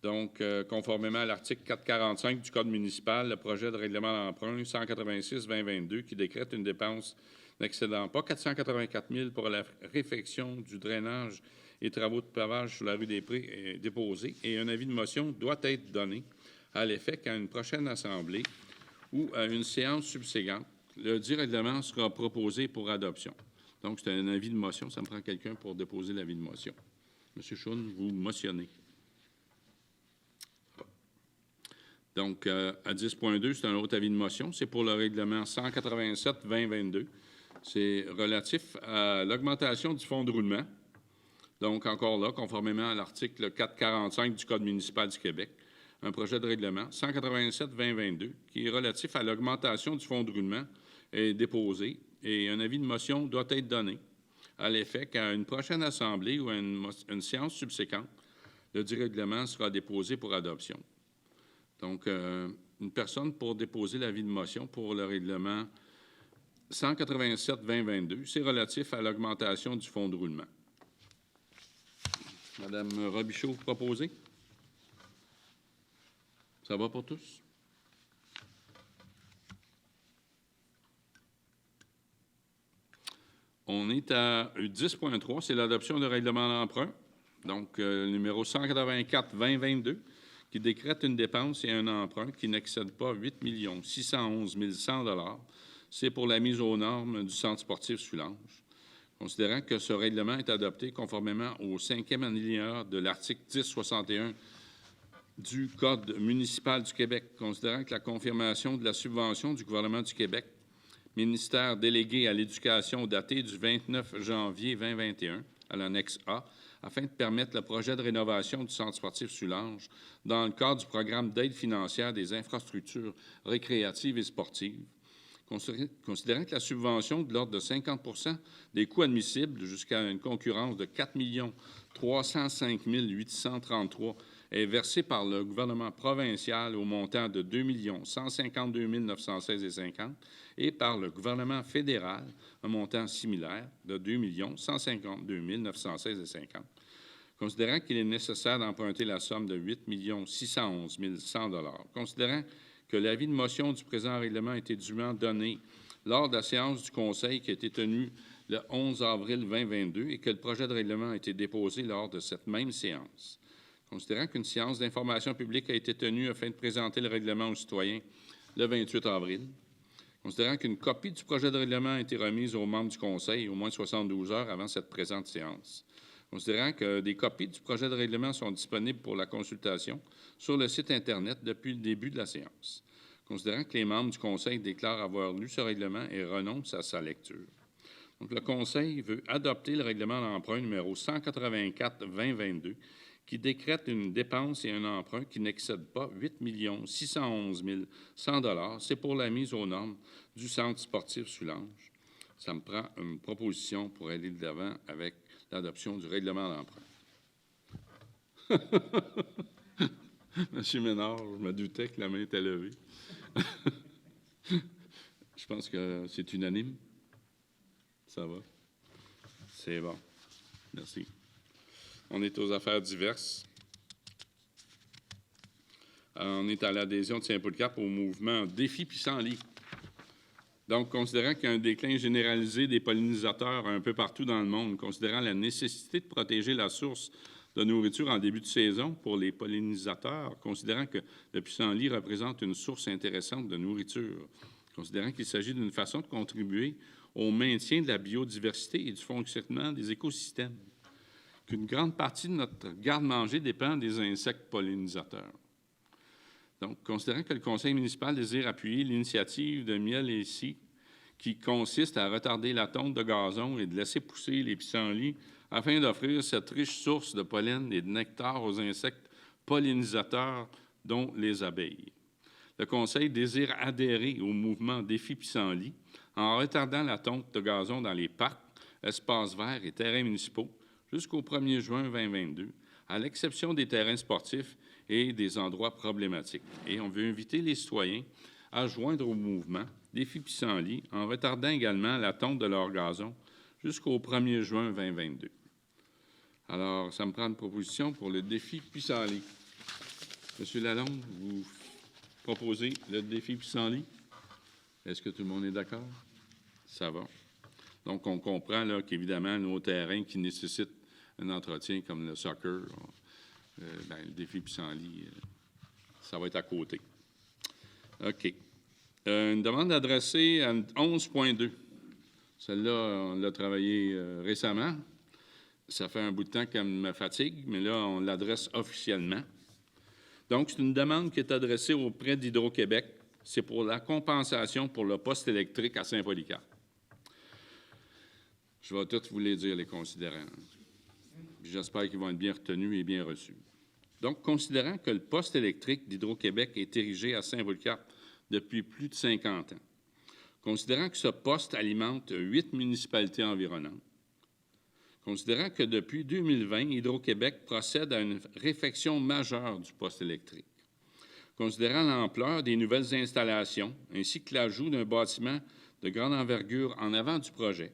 Donc, conformément à l'article 445 du Code municipal, le projet de règlement d'emprunt 186-2022 qui décrète une dépense n'excédant pas 484 000 $ pour la réfection du drainage et travaux de pavage sur la rue des Prés est déposé et un avis de motion doit être donné à l'effet qu'à une prochaine assemblée ou à une séance subséquente, le dit règlement sera proposé pour adoption. Donc, c'est un avis de motion. Ça me prend quelqu'un pour déposer l'avis de motion. Monsieur Choun, vous motionnez. Donc, à 10.2, c'est un autre avis de motion. C'est pour le règlement 187-2022. C'est relatif à l'augmentation du fonds de roulement. Donc, encore là, conformément à l'article 445 du Code municipal du Québec, un projet de règlement 187-2022 qui est relatif à l'augmentation du fonds de roulement est déposé et un avis de motion doit être donné à l'effet qu'à une prochaine assemblée ou à une séance subséquente, le dit règlement sera déposé pour adoption. Donc, une personne pour déposer l'avis de motion pour le règlement 187-2022, c'est relatif à l'augmentation du fonds de roulement. Madame Robichaud, vous proposez? Ça va pour tous? On est à 10.3, c'est l'adoption du règlement d'emprunt, donc numéro 184-2022, qui décrète une dépense et un emprunt qui n'excède pas 8 611 100 $. C'est pour la mise aux normes du centre sportif Soulanges. Considérant que ce règlement est adopté conformément au 5e alinéa de l'article 1061 du Code municipal du Québec, considérant que la confirmation de la subvention du gouvernement du Québec ministère délégué à l'Éducation daté du 29 janvier 2021 à l'annexe A, afin de permettre le projet de rénovation du centre sportif Soulanges dans le cadre du programme d'aide financière des infrastructures récréatives et sportives. Considérant que la subvention de l'ordre de 50 des coûts admissibles jusqu'à une concurrence de 4 305 833 est versée par le gouvernement provincial au montant de 2 152 916,50 et par le gouvernement fédéral un montant similaire de 2 152 916,50. Considérant qu'il est nécessaire d'emprunter la somme de 8 611 100 $, considérant que l'avis de motion du présent règlement a été dûment donné lors de la séance du Conseil qui a été tenue le 11 avril 2022 et que le projet de règlement a été déposé lors de cette même séance. Considérant qu'une séance d'information publique a été tenue afin de présenter le règlement aux citoyens le 28 avril, considérant qu'une copie du projet de règlement a été remise aux membres du Conseil au moins 72 heures avant cette présente séance, considérant que des copies du projet de règlement sont disponibles pour la consultation sur le site Internet depuis le début de la séance, considérant que les membres du Conseil déclarent avoir lu ce règlement et renoncent à sa lecture. Donc, le Conseil veut adopter le règlement d'emprunt numéro 184-2022 qui décrète une dépense et un emprunt qui n'excèdent pas 8 611 100 $. C'est pour la mise aux normes du centre sportif Soulanges. Ça me prend une proposition pour aller de l'avant avec l'adoption du règlement d'emprunt. Monsieur Ménard, je me doutais que la main était levée. Je pense que c'est unanime. Ça va? C'est bon. Merci. On est aux affaires diverses. On est à l'adhésion de Saint-Polycarpe au mouvement Défi Pissenlit. Donc, considérant qu'il y a un déclin généralisé des pollinisateurs un peu partout dans le monde, considérant la nécessité de protéger la source de nourriture en début de saison pour les pollinisateurs, considérant que le pissenlit représente une source intéressante de nourriture, considérant qu'il s'agit d'une façon de contribuer au maintien de la biodiversité et du fonctionnement des écosystèmes, qu'une grande partie de notre garde-manger dépend des insectes pollinisateurs. Donc, considérant que le conseil municipal désire appuyer l'initiative de Miel et Scie, qui consiste à retarder la tonte de gazon et de laisser pousser les pissenlits afin d'offrir cette riche source de pollen et de nectar aux insectes pollinisateurs, dont les abeilles. Le conseil désire adhérer au mouvement Défi Pissenlit en retardant la tonte de gazon dans les parcs, espaces verts et terrains municipaux jusqu'au 1er juin 2022, à l'exception des terrains sportifs et des endroits problématiques. Et on veut inviter les citoyens à joindre au mouvement Défi Pissenlit en retardant également la tonte de leur gazon jusqu'au 1er juin 2022. Alors, ça me prend une proposition pour le Défi Pissenlit. Monsieur Lalonde, vous proposez le Défi Pissenlit? Est-ce que tout le monde est d'accord? Ça va. Donc, on comprend là qu'évidemment, nos terrains qui nécessitent un entretien comme le soccer, le Défi Pissenlit, ça va être à côté. OK. Une demande adressée à 11.2. Celle-là, on l'a travaillée récemment. Ça fait un bout de temps qu'elle me fatigue, mais là, on l'adresse officiellement. Donc, c'est une demande qui est adressée auprès d'Hydro-Québec. C'est pour la compensation pour le poste électrique à Saint-Polycarpe. Je vais tous vous les dire, les considérants. J'espère qu'ils vont être bien retenus et bien reçus. Donc, considérant que le poste électrique d'Hydro-Québec est érigé à Saint-Polycarpe depuis plus de 50 ans, considérant que ce poste alimente 8 municipalités environnantes, considérant que depuis 2020, Hydro-Québec procède à une réfection majeure du poste électrique, considérant l'ampleur des nouvelles installations ainsi que l'ajout d'un bâtiment de grande envergure en avant du projet,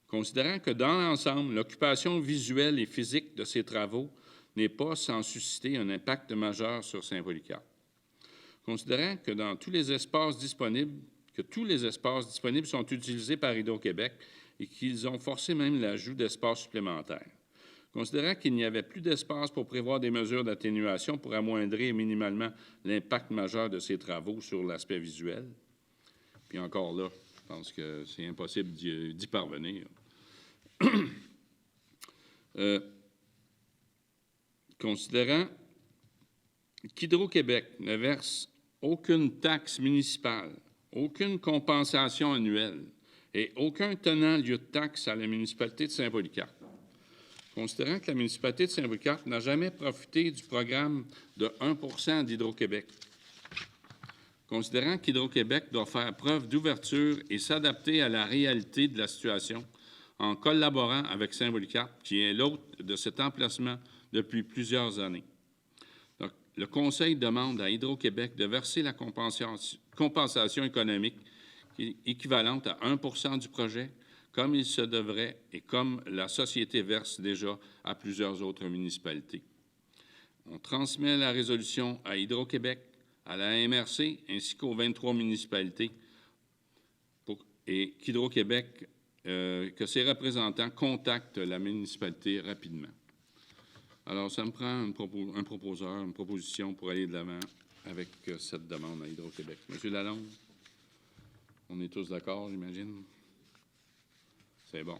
considérant que dans l'ensemble, l'occupation visuelle et physique de ces travaux n'est pas sans susciter un impact majeur sur Saint-Polycarpe, considérant que tous les espaces disponibles sont utilisés par Hydro-Québec et qu'ils ont forcé même l'ajout d'espaces supplémentaires, considérant qu'il n'y avait plus d'espace pour prévoir des mesures d'atténuation pour amoindrir minimalement l'impact majeur de ces travaux sur l'aspect visuel. Puis encore là, je pense que c'est impossible d'y parvenir. Considérant qu'Hydro-Québec ne verse aucune taxe municipale aucune compensation annuelle et aucun tenant lieu de taxe à la municipalité de Saint-Polycarpe. Considérant que la municipalité de Saint-Polycarpe n'a jamais profité du programme de 1 d'Hydro-Québec, considérant qu'Hydro-Québec doit faire preuve d'ouverture et s'adapter à la réalité de la situation en collaborant avec Saint-Polycarpe, qui est l'hôte de cet emplacement depuis plusieurs années. Donc, le Conseil demande à Hydro-Québec de verser la compensation économique équivalente à 1 du projet, comme il se devrait et comme la Société verse déjà à plusieurs autres municipalités. On transmet la résolution à Hydro-Québec, à la MRC ainsi qu'aux 23 municipalités et qu'Hydro-Québec, que ses représentants contactent la municipalité rapidement. Alors, ça me prend une proposition pour aller de l'avant avec cette demande à Hydro-Québec. Monsieur Lalonde, on est tous d'accord, j'imagine? C'est bon.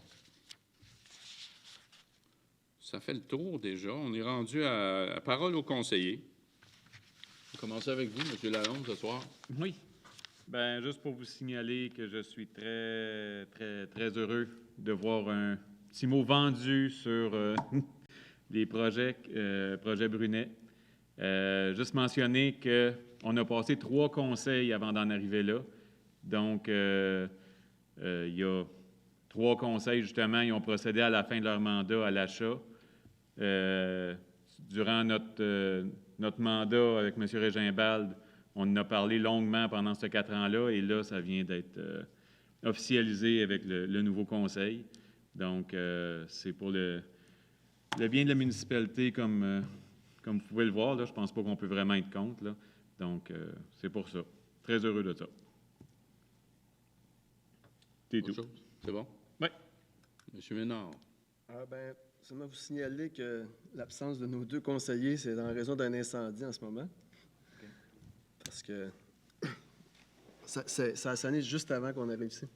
Ça fait le tour déjà. On est rendu à la parole aux conseillers. On va commencer avec vous, M. Lalonde, ce soir. Oui. Bien, juste pour vous signaler que je suis très, très, très heureux de voir un petit mot vendu sur les projets Brunet. Juste mentionner qu'on a passé 3 conseils avant d'en arriver là. Donc, il y a 3 conseils, justement, ils ont procédé à la fin de leur mandat à l'achat. Durant notre mandat avec M. Régimbald, on en a parlé longuement pendant ces 4 ans-là, et là, ça vient d'être officialisé avec le nouveau conseil. Donc, c'est pour le bien de la municipalité, comme vous pouvez le voir. Là, je ne pense pas qu'on peut vraiment être contre. Là. Donc, c'est pour ça. Très heureux de ça. C'est tout. C'est bon? Oui. M. Ménard. Bien, seulement vous signaler que l'absence de nos 2 conseillers, c'est en raison d'un incendie en ce moment. Okay. Parce que ça a sonné juste avant qu'on arrive ici.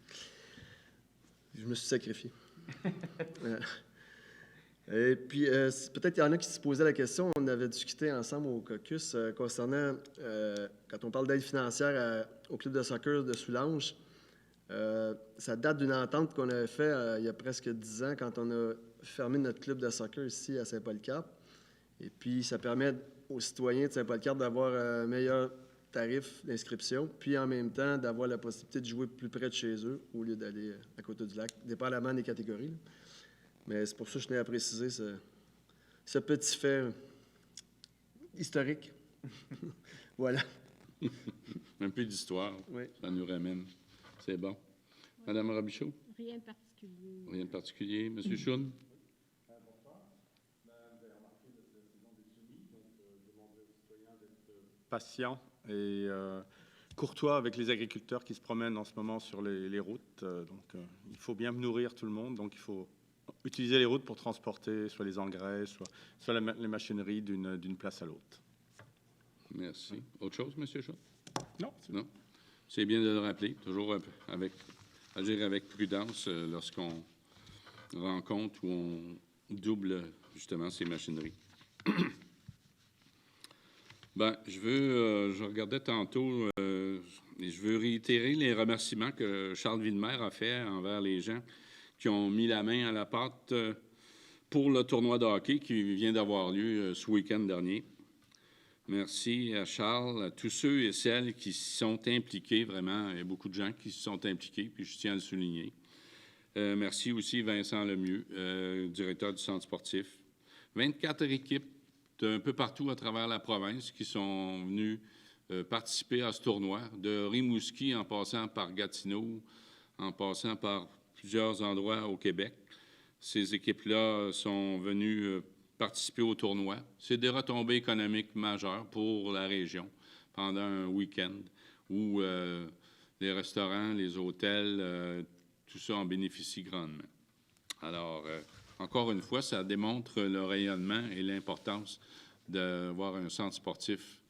Je me suis sacrifié. Et puis, peut-être qu'il y en a qui se posaient la question. On avait discuté ensemble au caucus concernant, quand on parle d'aide financière au club de soccer de Soulanges, ça date d'une entente qu'on avait faite il y a presque 10 ans quand on a fermé notre club de soccer ici à Saint-Polycarpe. Et puis, ça permet aux citoyens de Saint-Polycarpe d'avoir un meilleur tarif d'inscription, puis en même temps d'avoir la possibilité de jouer plus près de chez eux au lieu d'aller à côté du lac, dépendamment des catégories. Là. Mais c'est pour ça que je tenais à préciser ce petit fait historique. Voilà. Un peu d'histoire, oui. Ça nous ramène. C'est bon. Madame Robichaud? Rien de particulier. Rien de particulier. Monsieur Choune? C'est important. Vous avez remarqué la saison des semis, donc je demanderai aux citoyens d'être patients et courtois avec les agriculteurs qui se promènent en ce moment sur les routes. Donc, il faut bien nourrir tout le monde. Donc, il faut utiliser les routes pour transporter soit les engrais, soit les machineries d'une place à l'autre. Merci. Autre chose, M. Choune? Non. Non. C'est bien de le rappeler, toujours agir avec prudence lorsqu'on rencontre ou on double justement ces machineries. Bien, je regardais tantôt et je veux réitérer les remerciements que Charles Villemer a fait envers les gens qui ont mis la main à la pâte pour le tournoi de hockey qui vient d'avoir lieu ce week-end dernier. Merci à Charles, à tous ceux et celles qui s'y sont impliqués, vraiment. Il y a beaucoup de gens qui se sont impliqués, puis je tiens à le souligner. Merci aussi Vincent Lemieux, directeur du centre sportif. 24 équipes d'un peu partout à travers la province qui sont venues participer à ce tournoi, de Rimouski en passant par Gatineau, en passant par plusieurs endroits au Québec. Ces équipes-là sont venues participer au tournoi. C'est des retombées économiques majeures pour la région pendant un week-end où les restaurants, les hôtels, tout ça en bénéficie grandement. Alors, encore une fois, ça démontre le rayonnement et l'importance d'avoir un centre sportif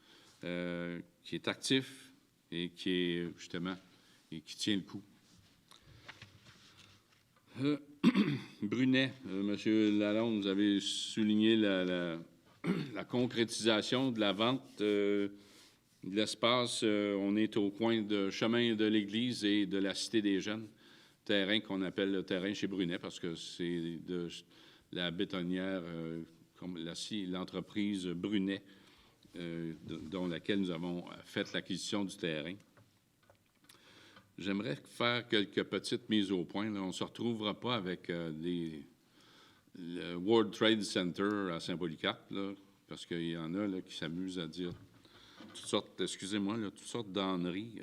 qui est actif et qui est justement et qui tient le coup. Brunet, Monsieur Lalonde, vous avez souligné la concrétisation de la vente De l'espace, on est au coin de chemin de l'Église et de la Cité des Jeunes, terrain qu'on appelle le terrain chez Brunet parce que c'est de la bétonnière, comme l'entreprise Brunet, dont laquelle nous avons fait l'acquisition du terrain. J'aimerais faire quelques petites mises au point. Là. On ne se retrouvera pas avec le World Trade Center à Saint-Polycarpe, là, parce qu'il y en a là, qui s'amusent à dire toutes sortes, toutes sortes d'âneries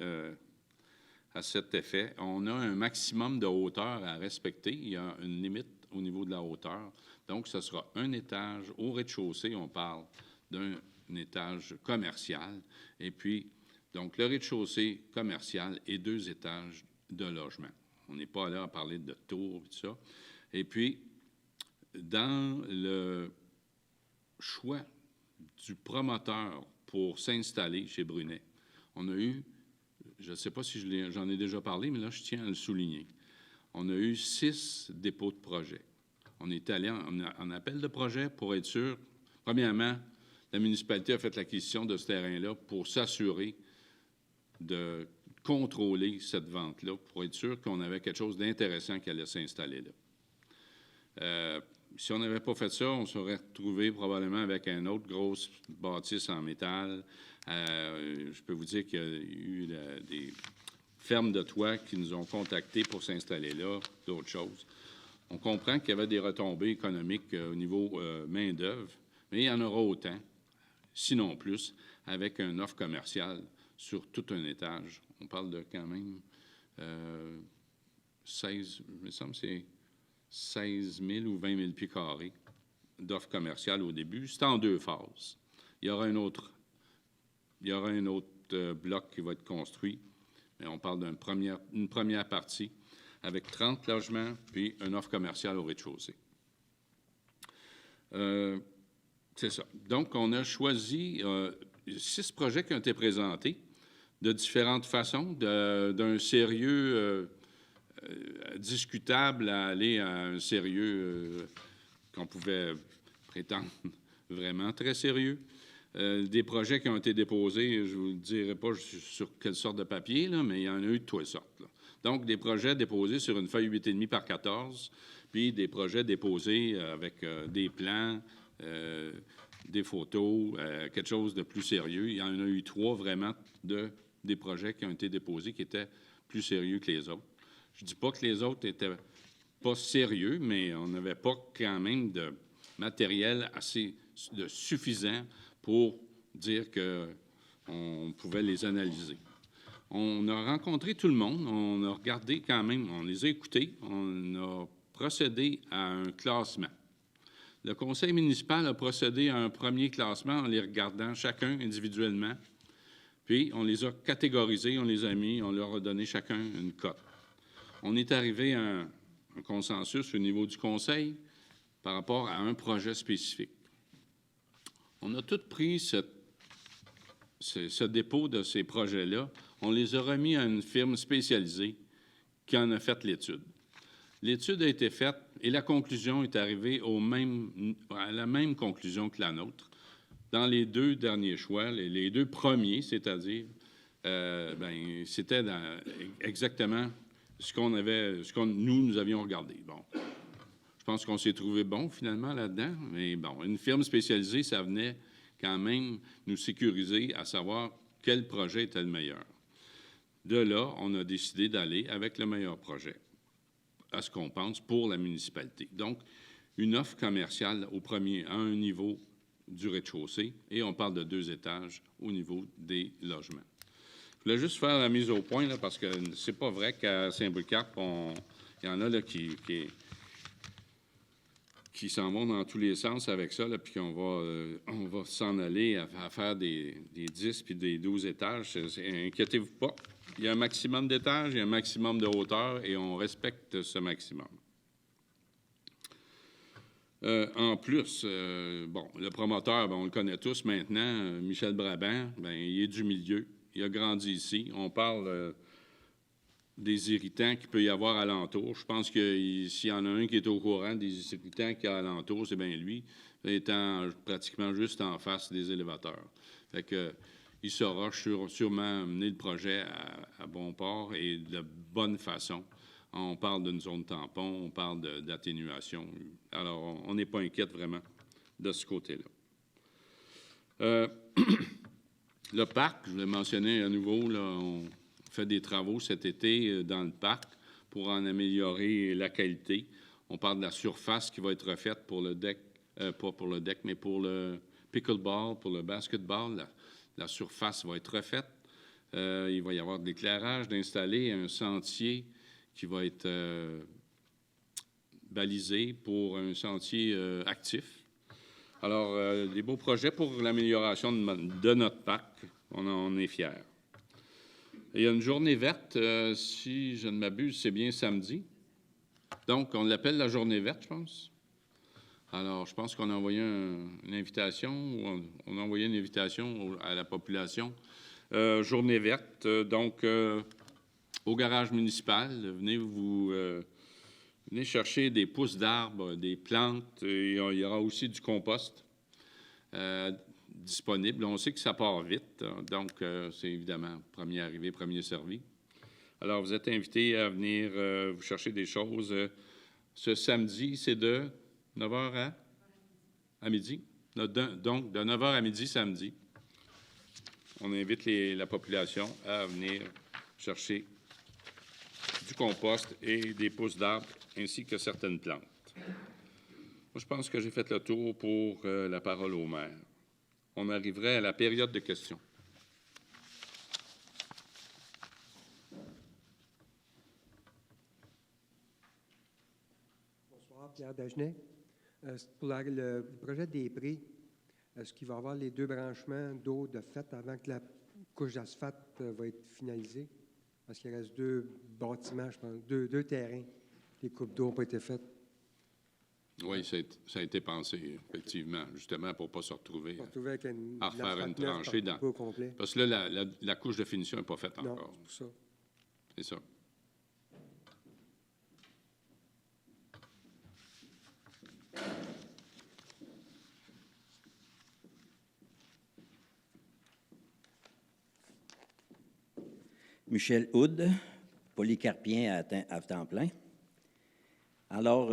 à cet effet. On a un maximum de hauteur à respecter. Il y a une limite au niveau de la hauteur. Donc, ce sera un étage. Au rez-de-chaussée, on parle d'un étage commercial. Et puis, donc, le rez-de-chaussée commercial et 2 étages de logement. On n'est pas là à parler de tours et tout ça. Et puis, dans le choix du promoteur pour s'installer chez Brunet, on a eu, je ne sais pas si j'en ai déjà parlé, mais là, je tiens à le souligner. On a eu 6 dépôts de projet. On est allé en appel de projet pour être sûr. Premièrement, la municipalité a fait l'acquisition de ce terrain-là pour s'assurer de contrôler cette vente-là, pour être sûr qu'on avait quelque chose d'intéressant qui allait s'installer là. Si on n'avait pas fait ça, on serait retrouvé probablement avec une autre grosse bâtisse en métal. Je peux vous dire qu'il y a eu des fermes de toit qui nous ont contactés pour s'installer là, d'autres choses. On comprend qu'il y avait des retombées économiques au niveau main-d'œuvre, mais il y en aura autant, sinon plus, avec une offre commerciale sur tout un étage. On parle de quand même 16, il me semble que c'est 16 000 ou 20 000 pieds carrés d'offres commerciales au début. C'est en 2 phases. Il y aura un autre bloc qui va être construit, mais on parle d'une première partie avec 30 logements, puis une offre commerciale au rez-de-chaussée. C'est ça. Donc, on a choisi 6 projets qui ont été présentés de différentes façons, d'un sérieux discutable à aller à un sérieux qu'on pouvait prétendre vraiment très sérieux. Des projets qui ont été déposés, je ne vous dirai pas sur quelle sorte de papier, là, mais il y en a eu de toutes sortes. Là. Donc, des projets déposés sur une feuille 8,5 par 14, puis des projets déposés avec des plans, des photos, quelque chose de plus sérieux. Il y en a eu 3 vraiment des projets qui ont été déposés qui étaient plus sérieux que les autres. Je ne dis pas que les autres n'étaient pas sérieux, mais on n'avait pas quand même de matériel assez suffisant pour dire qu'on pouvait les analyser. On a rencontré tout le monde, on a regardé quand même, on les a écoutés, on a procédé à un classement. Le conseil municipal a procédé à un premier classement en les regardant chacun individuellement, puis on les a catégorisés, on les a mis, on leur a donné chacun une cote. On est arrivé à un consensus au niveau du conseil par rapport à un projet spécifique. On a tous pris ce dépôt de ces projets-là, on les a remis à une firme spécialisée qui en a fait l'étude. L'étude a été faite et la conclusion est arrivée à la même conclusion que la nôtre. Dans les 2 derniers choix, les 2 premiers, c'est-à-dire, c'était exactement ce que nous avions regardé. Bon, je pense qu'on s'est trouvé bon finalement là-dedans, mais bon, une firme spécialisée, ça venait quand même nous sécuriser à savoir quel projet était le meilleur. De là, on a décidé d'aller avec le meilleur projet, à ce qu'on pense, pour la municipalité. Donc, une offre commerciale à un niveau du rez-de-chaussée, et on parle de 2 étages au niveau des logements. Je voulais juste faire la mise au point, là, parce que c'est pas vrai qu'à Saint-Polycarpe, il y en a là, qui s'en vont dans tous les sens avec ça, là, puis on va s'en aller à faire des 10 puis des 12 étages. Inquiétez-vous pas. Il y a un maximum d'étages, il y a un maximum de hauteur, et on respecte ce maximum. En plus, le promoteur, on le connaît tous maintenant, Michel Brabant, il est du milieu. Il a grandi ici. On parle des irritants qu'il peut y avoir alentour. Je pense que s'il y en a un qui est au courant des irritants qu'il y a alentour, c'est bien lui, étant pratiquement juste en face des élévateurs. Fait que, il saura sûrement mener le projet à bon port et de bonne façon. On parle d'une zone tampon, on parle d'atténuation. Alors, on n'est pas inquiète vraiment de ce côté-là. Le parc, je l'ai mentionné à nouveau, là, on fait des travaux cet été dans le parc pour en améliorer la qualité. On parle de la surface qui va être refaite pour le deck, pas pour le deck, mais pour le pickleball, pour le basketball. La surface va être refaite. Il va y avoir de l'éclairage, d'installer un sentier qui va être balisé pour un sentier actif. Alors, des beaux projets pour l'amélioration de notre parc. On est fiers. Il y a une journée verte, si je ne m'abuse, c'est bien samedi. Donc, on l'appelle la journée verte, je pense. Alors, je pense qu'on a envoyé une invitation, ou on a envoyé une invitation à la population. Journée verte, donc, au garage municipal, venez chercher des pousses d'arbres, des plantes, et il y aura aussi du compost disponible. On sait que ça part vite, donc c'est évidemment premier arrivé, premier servi. Alors, vous êtes invités à venir vous chercher des choses. Ce samedi, c'est de 9h à midi. Donc, de 9h à midi, samedi. On invite la population à venir chercher du compost et des pousses d'arbres, ainsi que certaines plantes. Moi, je pense que j'ai fait le tour pour la parole au maire. On arriverait à la période de questions. Bonsoir, Pierre Dagenet. Pour le projet des prés, est-ce qu'il va y avoir les 2 branchements d'eau de fait avant que la couche d'asphalte va être finalisée? Parce qu'il reste 2 bâtiments, je pense, 2 terrains. Les coupes d'eau n'ont pas été faites. Oui, ça a été pensé, effectivement, justement, pour ne pas se retrouver Avec à refaire une tranchée dans. Complet. Parce que là, la couche de finition n'est pas faite Non, encore. c'est ça. C'est ça. Michel Houd, polycarpien à temps plein. Alors,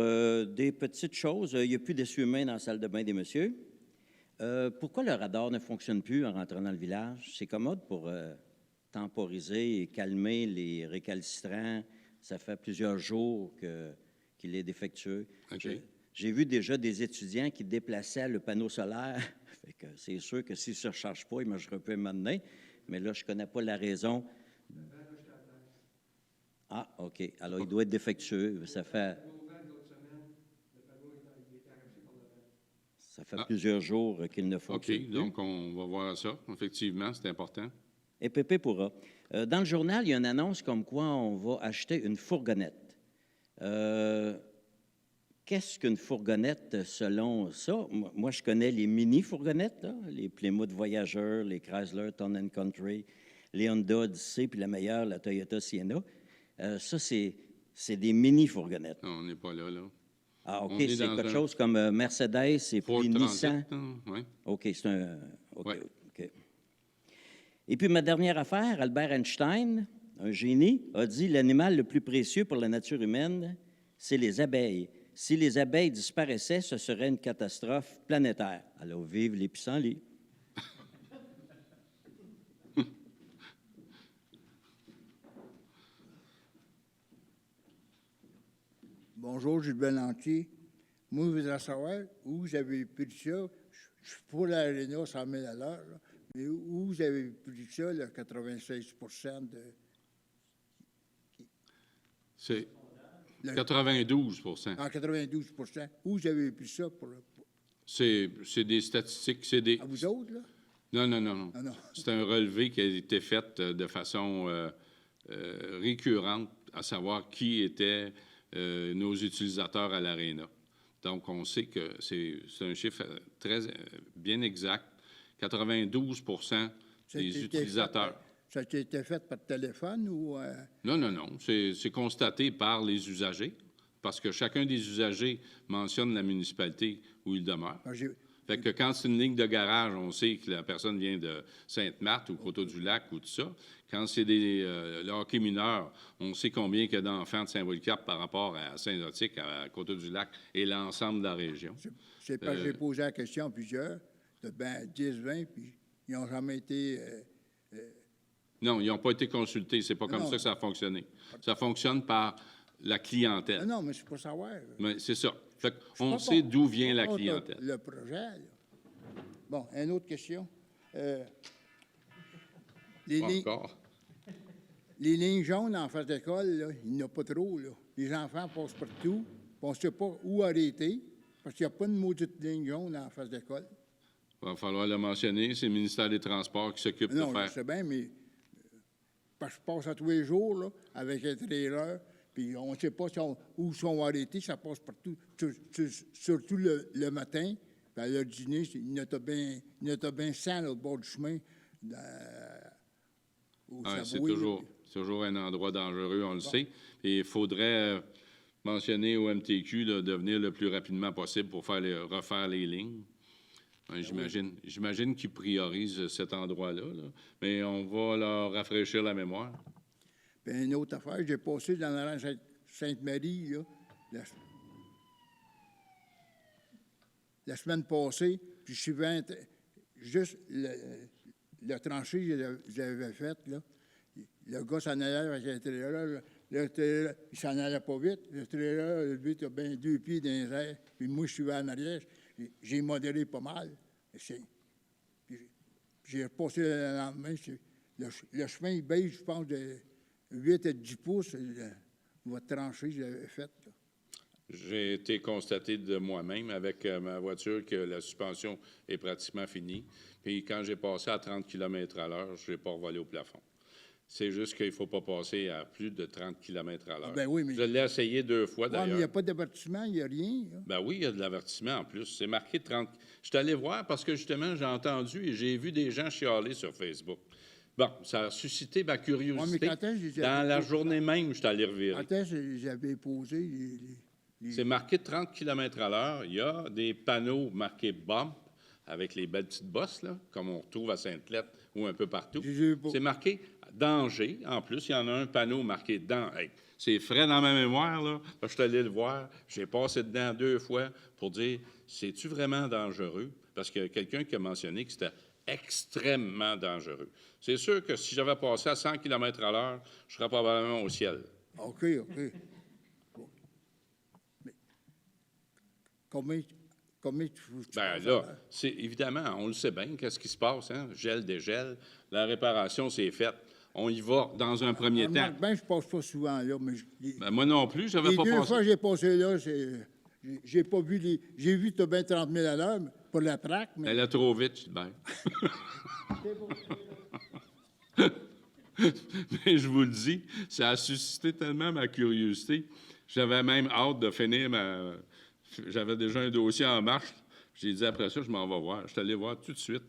des petites choses. Il n'y a plus d'essuie-mains dans la salle de bain des messieurs. Pourquoi le radar ne fonctionne plus en rentrant dans le village? C'est commode pour temporiser et calmer les récalcitrants. Ça fait plusieurs jours qu'il est défectueux. Okay. J'ai vu déjà des étudiants qui déplaçaient le panneau solaire. Fait que c'est sûr que s'il ne se recharge pas, il me reprend maintenant. Mais là, je ne connais pas la raison. Ah, OK. Alors, il doit être défectueux. Ça fait plusieurs jours qu'il ne fonctionne OK, donc on va voir ça. Effectivement, c'est important. Et Pépé pourra. Dans le journal, il y a une annonce comme quoi on va acheter une fourgonnette. Qu'est-ce qu'une fourgonnette selon ça? Moi, je connais les mini-fourgonnettes, là, les Plymouth Voyageur, les Chrysler Town & Country, les Honda Odyssey, puis la meilleure, la Toyota Sienna. Ça, c'est des mini-fourgonnettes. Non, on n'est pas là. Ah, OK, c'est quelque chose comme Mercedes et puis Nissan. Oui. OK, c'est un... Ouais. OK. Et puis, ma dernière affaire, Albert Einstein, un génie, a dit « L'animal le plus précieux pour la nature humaine, c'est les abeilles. Si les abeilles disparaissaient, ce serait une catastrophe planétaire. » Alors, vive les pissenlits. Bonjour, Gilbert Lantier. Moi, je voudrais savoir où vous avez pris ça. Je suis pour l'aréna 100 000 à l'heure, là, mais où vous avez pris ça, le 96 de... C'est 92 En 92 où vous avez pris ça pour... C'est des statistiques. C'est des... À vous autres, là? Non. Ah, non. C'est un relevé qui a été fait de façon récurrente, à savoir qui étaient nos utilisateurs à l'Arena. Donc, on sait que c'est un chiffre très bien exact. 92 des utilisateurs. Ça a été fait par téléphone ou... Non. C'est constaté par les usagers, parce que chacun des usagers mentionne la municipalité où il demeure. Fait que quand c'est une ligne de garage, on sait que la personne vient de Sainte-Marthe ou Coteau-du-Lac ou tout ça. Quand c'est le hockey mineur, on sait combien il y a d'enfants de Saint-Polycarpe par rapport à Saint-Zotique, à Coteau-du-Lac et l'ensemble de la région. C'est parce que j'ai posé la question à plusieurs, de 10, 20, puis ils n'ont jamais été... Non, ils n'ont pas été consultés. C'est pas comme Non. ça que ça a fonctionné. Ça fonctionne par la clientèle. Non, mais c'est pas savoir. Mais c'est ça. Fait Je qu'on crois sait pas- d'où vient la contre clientèle. Le projet, là. Bon, une autre question. Les, Pas lignes, encore. les lignes jaunes en face d'école, là, il n'y en a pas trop. Là. Les enfants passent partout. puis on ne sait pas où arrêter parce qu'il n'y a pas de maudite ligne jaune en face d'école. Il va falloir le mentionner. C'est le ministère des Transports qui s'occupe de Non, je faire. sais bien, mais parce que je passe à tous les jours là, avec un trailer, puis on ne sait pas où sont arrêtés, ça passe partout. Surtout le matin, puis à l'heure du dîner, il y en a bien 100 là, au bord du chemin. Au Ouais, c'est Savoie, toujours un endroit dangereux, on le sait. Et il faudrait mentionner au MTQ là, de venir le plus rapidement possible pour refaire les lignes. Ouais, j'imagine qu'ils priorisent cet endroit-là, là. Mais on va leur rafraîchir la mémoire. Puis une autre affaire, j'ai passé dans la rue Sainte-Marie, là, la semaine passée, puis je suis juste le tranché que j'avais fait, là. Le gars s'en allait avec un trailer, le trailer, il s'en allait pas vite. Le trailer, lui, il a bien 2 pieds dans les airs. Puis moi, je suis en arrière. J'ai modéré pas mal. Puis j'ai repassé le lendemain. Le chemin, il baisse, je pense, de 8 à 10 pouces. Votre tranchée, je l'avais faite. Là. J'ai été constaté de moi-même avec ma voiture que la suspension est pratiquement finie. Puis quand j'ai passé à 30 km/h, je n'ai pas revolé au plafond. C'est juste qu'il ne faut pas passer à plus de 30 km/h. Ben oui, mais... Je l'ai essayé 2 fois, Ouais, mais d'ailleurs. il n'y a pas d'avertissement, il n'y a rien. Là. Ben oui, il y a de l'avertissement en plus. C'est marqué 30. Je suis allé voir parce que justement, j'ai entendu et j'ai vu des gens chialer sur Facebook. Bon, ça a suscité ma curiosité. Ouais, mais quand est-ce que je les Dans avais la posés? journée même, je suis allé revirer. Quand est-ce que j'avais posé les... C'est marqué 30 km/h. Il y a des panneaux marqués bump avec les belles petites bosses, là, comme on retrouve à Sainte-Lettre ou un peu partout. Je les ai pas. C'est marqué danger. En plus, il y en a un panneau marqué danger. Hey, c'est frais dans ma mémoire, là. Je suis allé le voir. J'ai passé dedans 2 fois pour dire, c'est-tu vraiment dangereux? Parce qu'il y a quelqu'un qui a mentionné que c'était extrêmement dangereux. C'est sûr que si j'avais passé à 100 km/h, je serais probablement au ciel. OK. Bon. Mais combien tu Ben là, c'est évidemment, on le sait bien, qu'est-ce qui se passe, hein? Gel, dégel, la réparation, c'est faite. On y va dans un premier temps. Ben, je passe pas souvent là, mais Ben, moi non plus, j'avais les pas 2 passé. fois que j'ai passé là, j'ai pas vu les... J'ai vu que tu as bien 30 000 à l'heure pour la traque, mais... Elle est trop vite, Gilbert. Mais je vous le dis, ça a suscité tellement ma curiosité. J'avais même hâte de finir ma... J'avais déjà un dossier en marche. J'ai dit après ça, je m'en vais voir. Je suis allé voir tout de suite.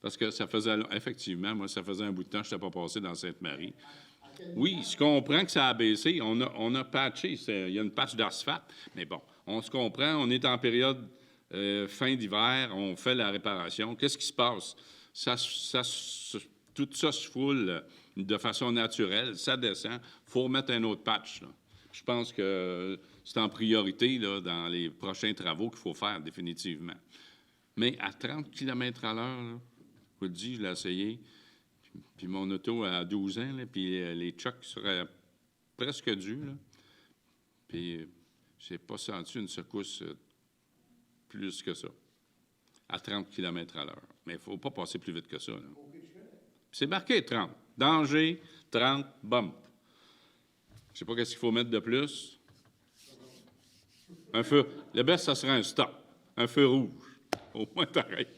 Parce que ça faisait... Effectivement, moi, ça faisait un bout de temps que je n'étais pas passé dans Sainte-Marie. Oui, je comprends que ça a baissé. On a patché. Il y a une patch d'asphalte. Mais bon, on se comprend. On est en période fin d'hiver. On fait la réparation. Qu'est-ce qui se passe? Tout ça se foule de façon naturelle. Ça descend. Il faut remettre un autre patch, là. Je pense que c'est en priorité là, dans les prochains travaux qu'il faut faire, définitivement. Mais à 30 km/h, là, je vous le dis, je l'ai essayé. Puis mon auto a 12 ans, là, puis les chocs seraient presque dus. Là. Puis je n'ai pas senti une secousse plus que ça, à 30 km/h. Mais il ne faut pas passer plus vite que ça. Là. C'est marqué 30. Danger, 30, bump. Je ne sais pas qu'est-ce qu'il faut mettre de plus. Un feu. Le best, ça serait un stop. Un feu rouge. Au moins, t'arrêtes.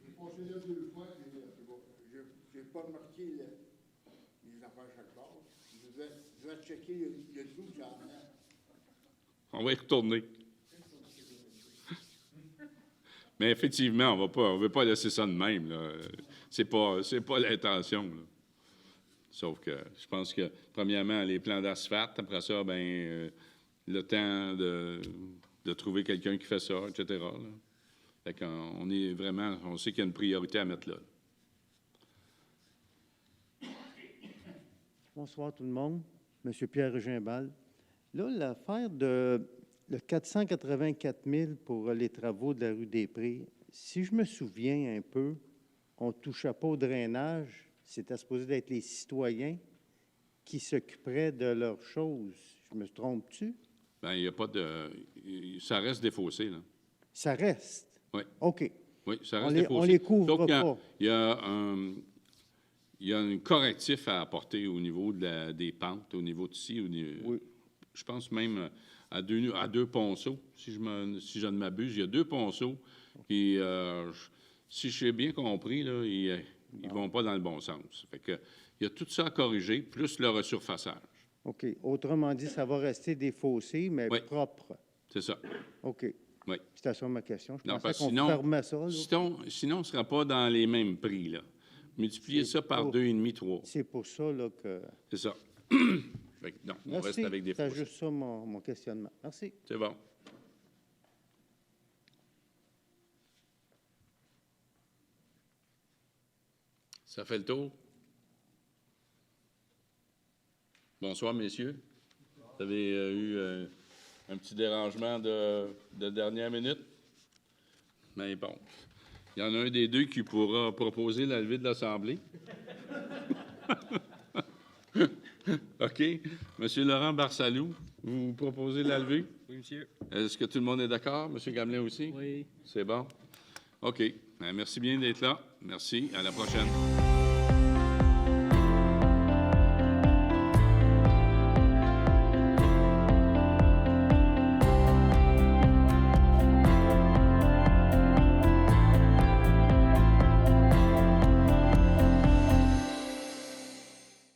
J'ai passé là 2 fois, j'ai pas remarqué les affaires chaque part. Je vais checker le trou que j'en ai. On va y retourner. Mais effectivement, on ne veut pas laisser ça de même. Là. C'est pas l'intention. Là. Sauf que je pense que, premièrement, les plans d'asphalte, après ça, le temps de trouver quelqu'un qui fait ça, etc. Là. Fait qu'on est vraiment, on sait qu'il y a une priorité à mettre là. Bonsoir tout le monde. Monsieur Pierre Gimbal. Là, l'affaire de le 484 000 pour les travaux de la rue des Prés, si je me souviens un peu, on ne touchait pas au drainage. C'était supposé d'être les citoyens qui s'occuperaient de leurs choses. Je me trompe-tu? Bien, il n'y a pas de... Ça reste des fossés, là. Ça reste? Oui. OK. Oui, ça On reste les, des fossés. on les couvre Sauf qu'il y a- pas. il y a un correctif à apporter au niveau des pentes, au niveau d'ici, Oui. je pense même à deux ponceaux, si je ne m'abuse. Il y a deux ponceaux qui, si j'ai bien compris, là, ils ne vont pas dans le bon sens. Fait que, il y a tout ça à corriger, plus le resurfaçage. OK. Autrement dit, ça va rester des fossés, mais Oui. propres. C'est ça. OK. Oui. C'était ça ma question. Je Non, pensais parce que qu'on sinon- fermait ça. Là. Sinon, on ne sera pas dans les mêmes prix, là. Multipliez C'est ça par pour- 2,5, 3. C'est pour ça là, que... C'est ça. Fait que non, on Merci. reste avec des C'est fossés. juste ça mon questionnement. Merci. C'est bon. Ça fait le tour? Bonsoir, messieurs. Vous avez eu un petit dérangement de dernière minute? Mais bon, il y en a un des deux qui pourra proposer la levée de l'Assemblée. OK. Monsieur Laurent Barsalou, vous proposez la levée? Oui, monsieur. Est-ce que tout le monde est d'accord? Monsieur Gamelin aussi? Oui. C'est bon? OK. Ben, merci bien d'être là. Merci. À la prochaine.